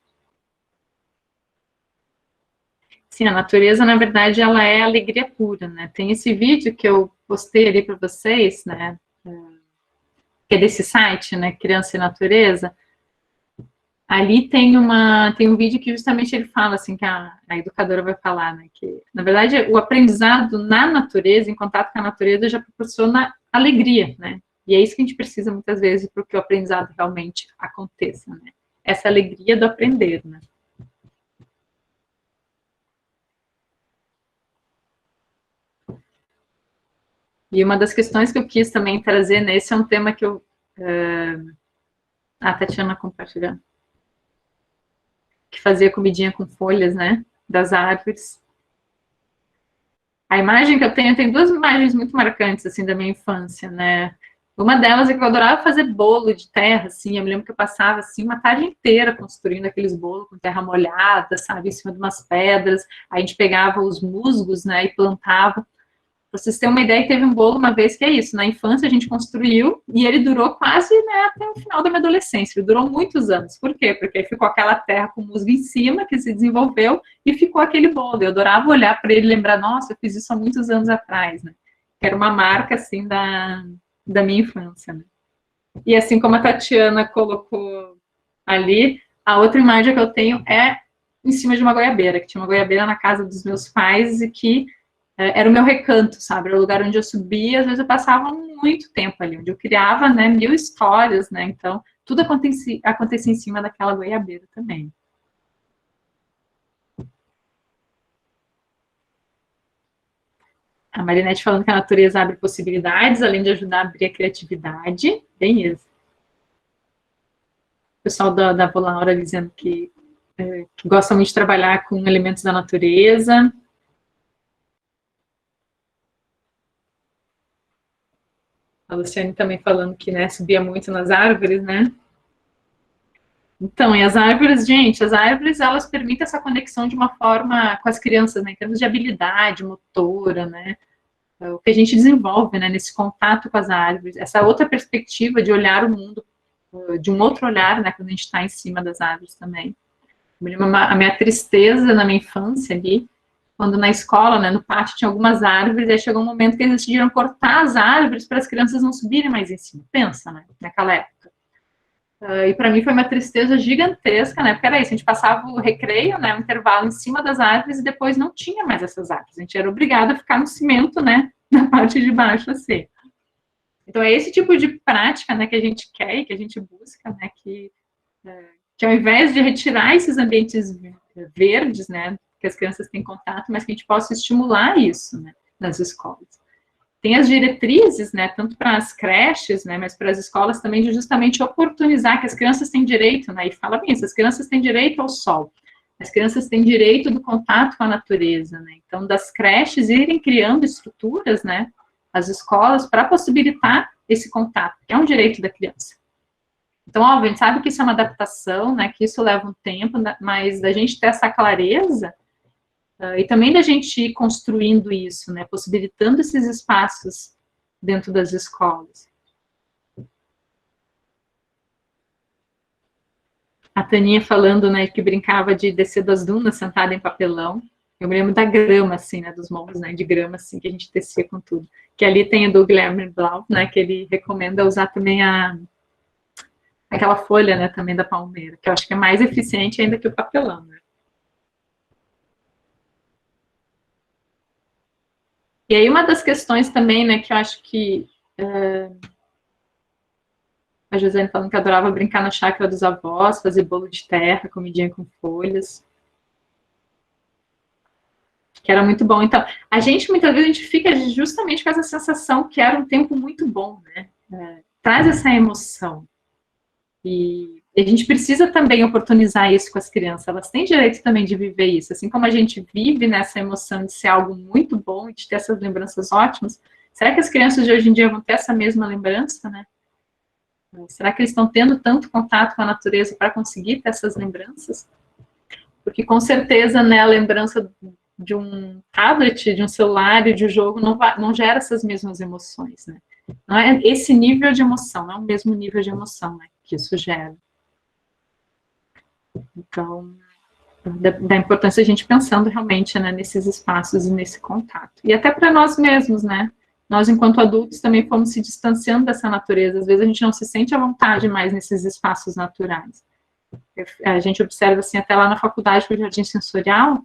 Sim, a natureza, na verdade, ela é alegria pura, né? Tem esse vídeo que eu postei ali para vocês, né, que é desse site, né, Criança e Natureza. Ali tem um vídeo que justamente ele fala, assim, que a educadora vai falar, né, que, na verdade, o aprendizado na natureza, em contato com a natureza, já proporciona alegria, né? E é isso que a gente precisa, muitas vezes, para que o aprendizado realmente aconteça, né? Essa alegria do aprender, né? E uma das questões que eu quis também trazer nesse é um tema que eu... A Tatiana compartilhando. Que fazia comidinha com folhas, né? Das árvores. A imagem que eu tenho, tem duas imagens muito marcantes, assim, da minha infância, né? Uma delas é que eu adorava fazer bolo de terra, assim, eu me lembro que eu passava, assim, uma tarde inteira construindo aqueles bolos com terra molhada, sabe, em cima de umas pedras, aí a gente pegava os musgos, né, e plantava. Pra vocês terem uma ideia, teve um bolo uma vez que é isso, na infância a gente construiu e ele durou quase, né, até o final da minha adolescência, ele durou muitos anos. Por quê? Porque ficou aquela terra com musgo em cima que se desenvolveu e ficou aquele bolo. Eu adorava olhar para ele e lembrar, nossa, eu fiz isso há muitos anos atrás, né? Que era uma marca, assim, da minha infância, né? E assim como a Tatiana colocou ali, a outra imagem que eu tenho é em cima de uma goiabeira, que tinha uma goiabeira na casa dos meus pais e que era o meu recanto, sabe? Era o lugar onde eu subia, às vezes eu passava muito tempo ali, onde eu criava, né, mil histórias, né? Então, tudo acontecia em cima daquela goiabeira também. A Marinette falando que a natureza abre possibilidades, além de ajudar a abrir a criatividade. Bem isso. O pessoal da Volaura dizendo que gosta muito de trabalhar com elementos da natureza. A Luciane também falando que, né, subia muito nas árvores, né? Então, e as árvores, gente, as árvores, elas permitem essa conexão de uma forma com as crianças, né, em termos de habilidade motora, né, o que a gente desenvolve, né, nesse contato com as árvores, essa outra perspectiva de olhar o mundo de um outro olhar, né, quando a gente está em cima das árvores também. A minha tristeza na minha infância ali, quando na escola, né, no pátio tinha algumas árvores, aí chegou um momento que eles decidiram cortar as árvores para as crianças não subirem mais em cima. Pensa, né, naquela época. E para mim foi uma tristeza gigantesca, né? Porque era isso, a gente passava o recreio, né? O intervalo em cima das árvores e depois não tinha mais essas árvores. A gente era obrigado a ficar no cimento, né? Na parte de baixo, assim. Então é esse tipo de prática, né? Que a gente quer e que a gente busca, né? Que ao invés de retirar esses ambientes verdes, né? Que as crianças têm contato, mas que a gente possa estimular isso, né? Nas escolas. Tem as diretrizes, né, tanto para as creches, né, mas para as escolas também, de justamente oportunizar que as crianças têm direito, né, e fala bem, as crianças têm direito ao sol, as crianças têm direito do contato com a natureza, né, então das creches irem criando estruturas, né, as escolas, para possibilitar esse contato, que é um direito da criança. Então, óbvio, a gente sabe que isso é uma adaptação, né, que isso leva um tempo, mas da gente ter essa clareza, e também da gente ir construindo isso, né, possibilitando esses espaços dentro das escolas. A Taninha falando, né, que brincava de descer das dunas sentada em papelão. Eu me lembro da grama, assim, né, dos moldes, né, de grama, assim, que a gente tecia com tudo. Que ali tem o do Guilherme Blau, né, que ele recomenda usar também aquela folha, né, também da palmeira, que eu acho que é mais eficiente ainda que o papelão, né. E aí uma das questões também, né, que eu acho que a Josiane falando que adorava brincar na chácara dos avós, fazer bolo de terra, comidinha com folhas, que era muito bom. Então, a gente, muitas vezes, a gente fica justamente com essa sensação que era um tempo muito bom, né? Traz essa emoção. E a gente precisa também oportunizar isso com as crianças, elas têm direito também de viver isso, assim como a gente vive nessa emoção de ser algo muito bom e de ter essas lembranças ótimas, será que as crianças de hoje em dia vão ter essa mesma lembrança, né? Será que eles estão tendo tanto contato com a natureza para conseguir ter essas lembranças? Porque com certeza, né, a lembrança de um tablet, de um celular e de um jogo não gera essas mesmas emoções, né? Não é esse nível de emoção, não é o mesmo nível de emoção, né, que isso gera. Então, da importância a gente pensando realmente, né, nesses espaços e nesse contato. E até para nós mesmos, né? Nós, enquanto adultos, também fomos se distanciando dessa natureza. Às vezes a gente não se sente à vontade mais nesses espaços naturais. A gente observa, assim, até lá na faculdade do Jardim Sensorial,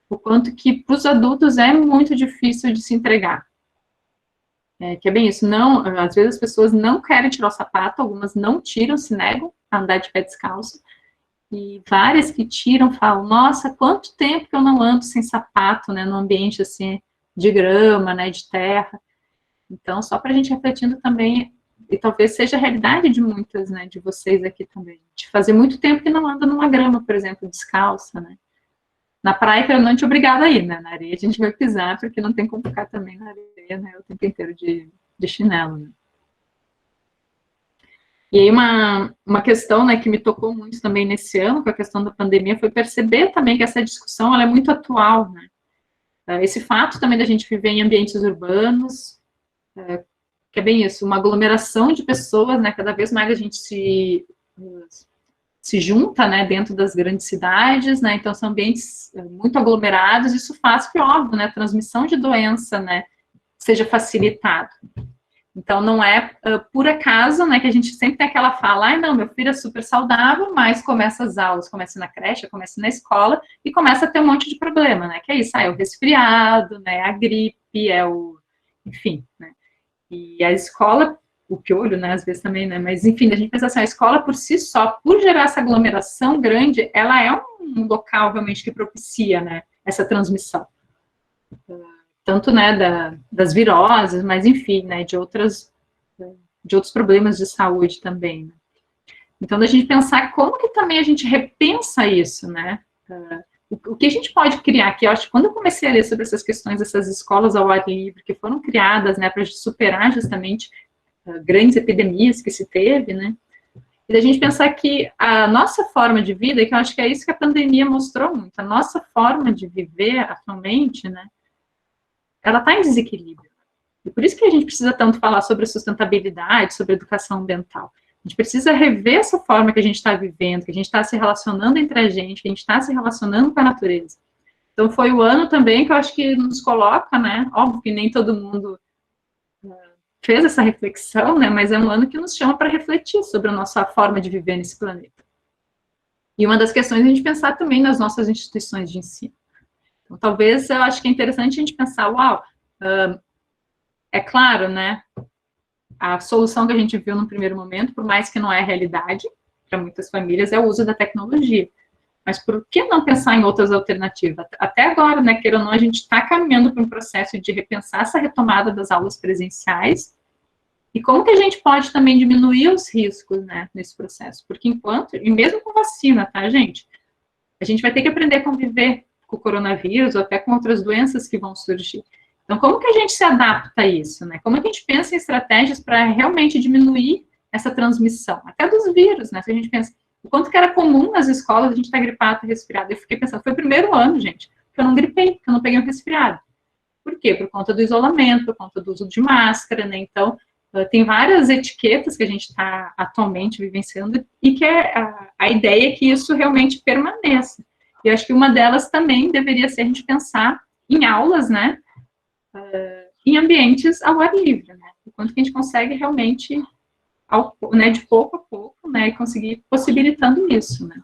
o quanto que para os adultos é muito difícil de se entregar. Que é bem isso, não, às vezes as pessoas não querem tirar o sapato, algumas não tiram, se negam a andar de pé descalço, e várias que tiram falam, nossa, quanto tempo que eu não ando sem sapato, né, num ambiente, assim, de grama, né, de terra. Então, só para a gente refletindo também, e talvez seja a realidade de muitas, né, de vocês aqui também, de fazer muito tempo que não anda numa grama, por exemplo, descalça, né. Na praia, que eu não te obrigada a ir, né, na areia a gente vai pisar, porque não tem como ficar também na areia, né, o tempo inteiro de chinelo, né. E aí uma questão, né, que me tocou muito também nesse ano, com a questão da pandemia, foi perceber também que essa discussão, ela é muito atual, né. Esse fato também da gente viver em ambientes urbanos, que é bem isso, uma aglomeração de pessoas, né, cada vez mais a gente se junta, né, dentro das grandes cidades, né, então são ambientes muito aglomerados, isso faz que, óbvio, né, a transmissão de doença, né, seja facilitada. Então, não é por acaso, né, que a gente sempre tem aquela fala, ai, não, meu filho é super saudável, mas começa as aulas, começa na creche, começa na escola, e começa a ter um monte de problema, né, que é isso, é o resfriado, né, a gripe, enfim, né. E a escola, o piolho, né, às vezes também, né, mas enfim, a gente pensa assim, a escola por si só, por gerar essa aglomeração grande, ela é um local realmente que propicia, né, essa transmissão. Tanto, né, das viroses, mas enfim, né, de outros problemas de saúde também, né. Então, da gente pensar como que também a gente repensa isso, né, o que a gente pode criar aqui, eu acho que quando eu comecei a ler sobre essas questões dessas escolas ao ar livre, que foram criadas, né, para superar justamente grandes epidemias que se teve, né, e a gente pensar que a nossa forma de vida, que eu acho que é isso que a pandemia mostrou muito, a nossa forma de viver atualmente, né, ela está em desequilíbrio. E por isso que a gente precisa tanto falar sobre sustentabilidade, sobre educação ambiental. A gente precisa rever essa forma que a gente está vivendo, que a gente está se relacionando entre a gente, que a gente está se relacionando com a natureza. Então, foi o ano também que eu acho que nos coloca, né? Óbvio que nem todo mundo fez essa reflexão, né, mas é um ano que nos chama para refletir sobre a nossa forma de viver nesse planeta. E uma das questões é a gente pensar também nas nossas instituições de ensino. Então, talvez, eu acho que é interessante a gente pensar, uau, é claro, né, a solução que a gente viu no primeiro momento, por mais que não é a realidade para muitas famílias, é o uso da tecnologia. Mas por que não pensar em outras alternativas? Até agora, né, queira ou não, a gente está caminhando para um processo de repensar essa retomada das aulas presenciais e como que a gente pode também diminuir os riscos, né, nesse processo. Porque enquanto, e mesmo com vacina, tá, gente? A gente vai ter que aprender a conviver com o coronavírus ou até com outras doenças que vão surgir. Então, como que a gente se adapta a isso, né? Como que a gente pensa em estratégias para realmente diminuir essa transmissão, até dos vírus, né? Se a gente pensa, o quanto que era comum nas escolas a gente estar gripado e resfriado. Eu fiquei pensando, foi o primeiro ano, gente, que eu não gripei, que eu não peguei um resfriado. Por quê? Por conta do isolamento, por conta do uso de máscara, né? Então, tem várias etiquetas que a gente está atualmente vivenciando e que a ideia é que isso realmente permaneça. E eu acho que uma delas também deveria ser a gente pensar em aulas, né? Em ambientes ao ar livre, né? O quanto que a gente consegue realmente, né, de pouco a pouco, né, e conseguir possibilitando isso, né?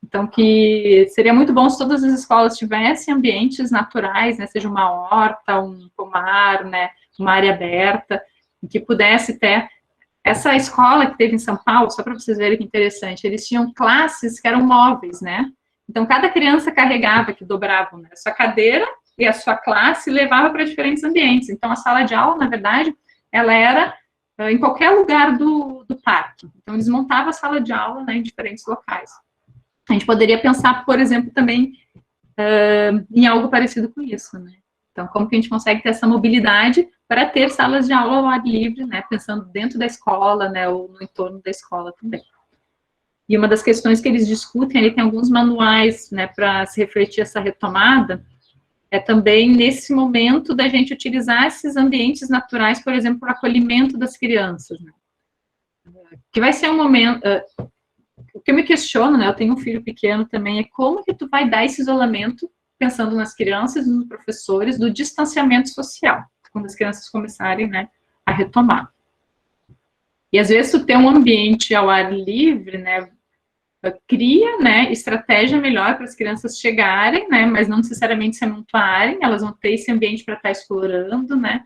Então, que seria muito bom se todas as escolas tivessem ambientes naturais, né, seja uma horta, um pomar, né, uma área aberta, que pudesse ter. Essa escola que teve em São Paulo, só para vocês verem que interessante, eles tinham classes que eram móveis, né? Então, cada criança carregava, que dobravam, né, a sua cadeira e a sua classe, e levava para diferentes ambientes. Então, a sala de aula, na verdade, ela era em qualquer lugar do parque. Então, eles montavam a sala de aula, né, em diferentes locais. A gente poderia pensar, por exemplo, também em algo parecido com isso, né? Então, como que a gente consegue ter essa mobilidade para ter salas de aula ao ar livre, né? Pensando dentro da escola, né? Ou no entorno da escola também. E uma das questões que eles discutem, ele tem alguns manuais, né? Para se refletir essa retomada, é também nesse momento da gente utilizar esses ambientes naturais, por exemplo, para o acolhimento das crianças, né? Que vai ser um momento... o que eu me questiono, né, eu tenho um filho pequeno também, é como que tu vai dar esse isolamento, pensando nas crianças, nos professores, do distanciamento social, quando as crianças começarem, né, a retomar. E às vezes tu ter um ambiente ao ar livre, né, cria, né, estratégia melhor para as crianças chegarem, né, mas não necessariamente se amontoarem, elas vão ter esse ambiente para estar explorando, né.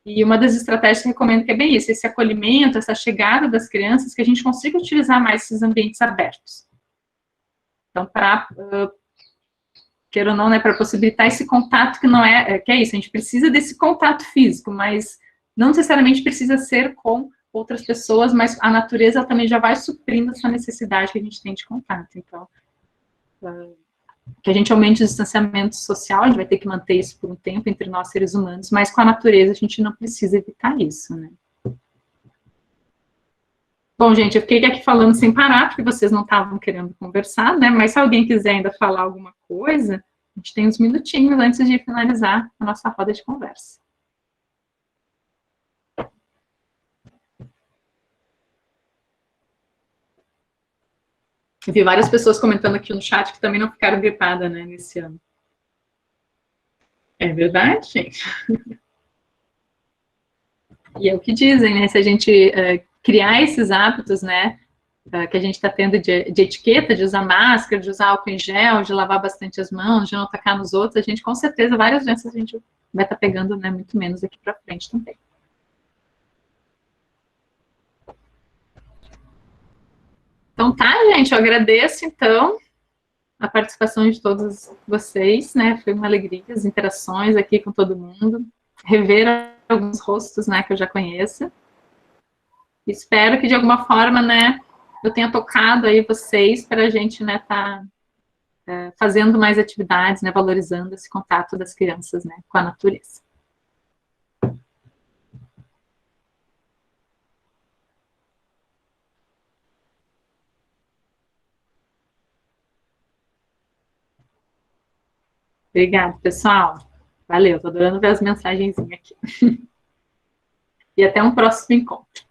E uma das estratégias que eu recomendo que é bem isso, esse acolhimento, essa chegada das crianças, que a gente consiga utilizar mais esses ambientes abertos. Então, para, queira ou não, né, para possibilitar esse contato que não que é isso, a gente precisa desse contato físico, mas não necessariamente precisa ser com outras pessoas, mas a natureza também já vai suprindo essa necessidade que a gente tem de contato. Então, que a gente aumente o distanciamento social, a gente vai ter que manter isso por um tempo entre nós seres humanos, mas com a natureza a gente não precisa evitar isso, né? Bom, gente, eu fiquei aqui falando sem parar, porque vocês não estavam querendo conversar, né? Mas se alguém quiser ainda falar alguma coisa, a gente tem uns minutinhos antes de finalizar a nossa roda de conversa. Eu vi várias pessoas comentando aqui no chat que também não ficaram gripadas, né, nesse ano. É verdade, gente? E é o que dizem, né? Se a gente criar esses hábitos, né, que a gente está tendo de etiqueta, de usar máscara, de usar álcool em gel, de lavar bastante as mãos, de não tocar nos outros, a gente, com certeza, várias doenças a gente vai estar pegando, né, muito menos aqui para frente também. Então tá, gente, eu agradeço, então, a participação de todos vocês, né, foi uma alegria, as interações aqui com todo mundo, rever alguns rostos, né, que eu já conheço. Espero que, de alguma forma, né, eu tenha tocado aí vocês para a gente, né, tá fazendo mais atividades, né, valorizando esse contato das crianças, né, com a natureza. Obrigada, pessoal. Valeu, tô adorando ver as mensagenzinhas aqui. E até um próximo encontro.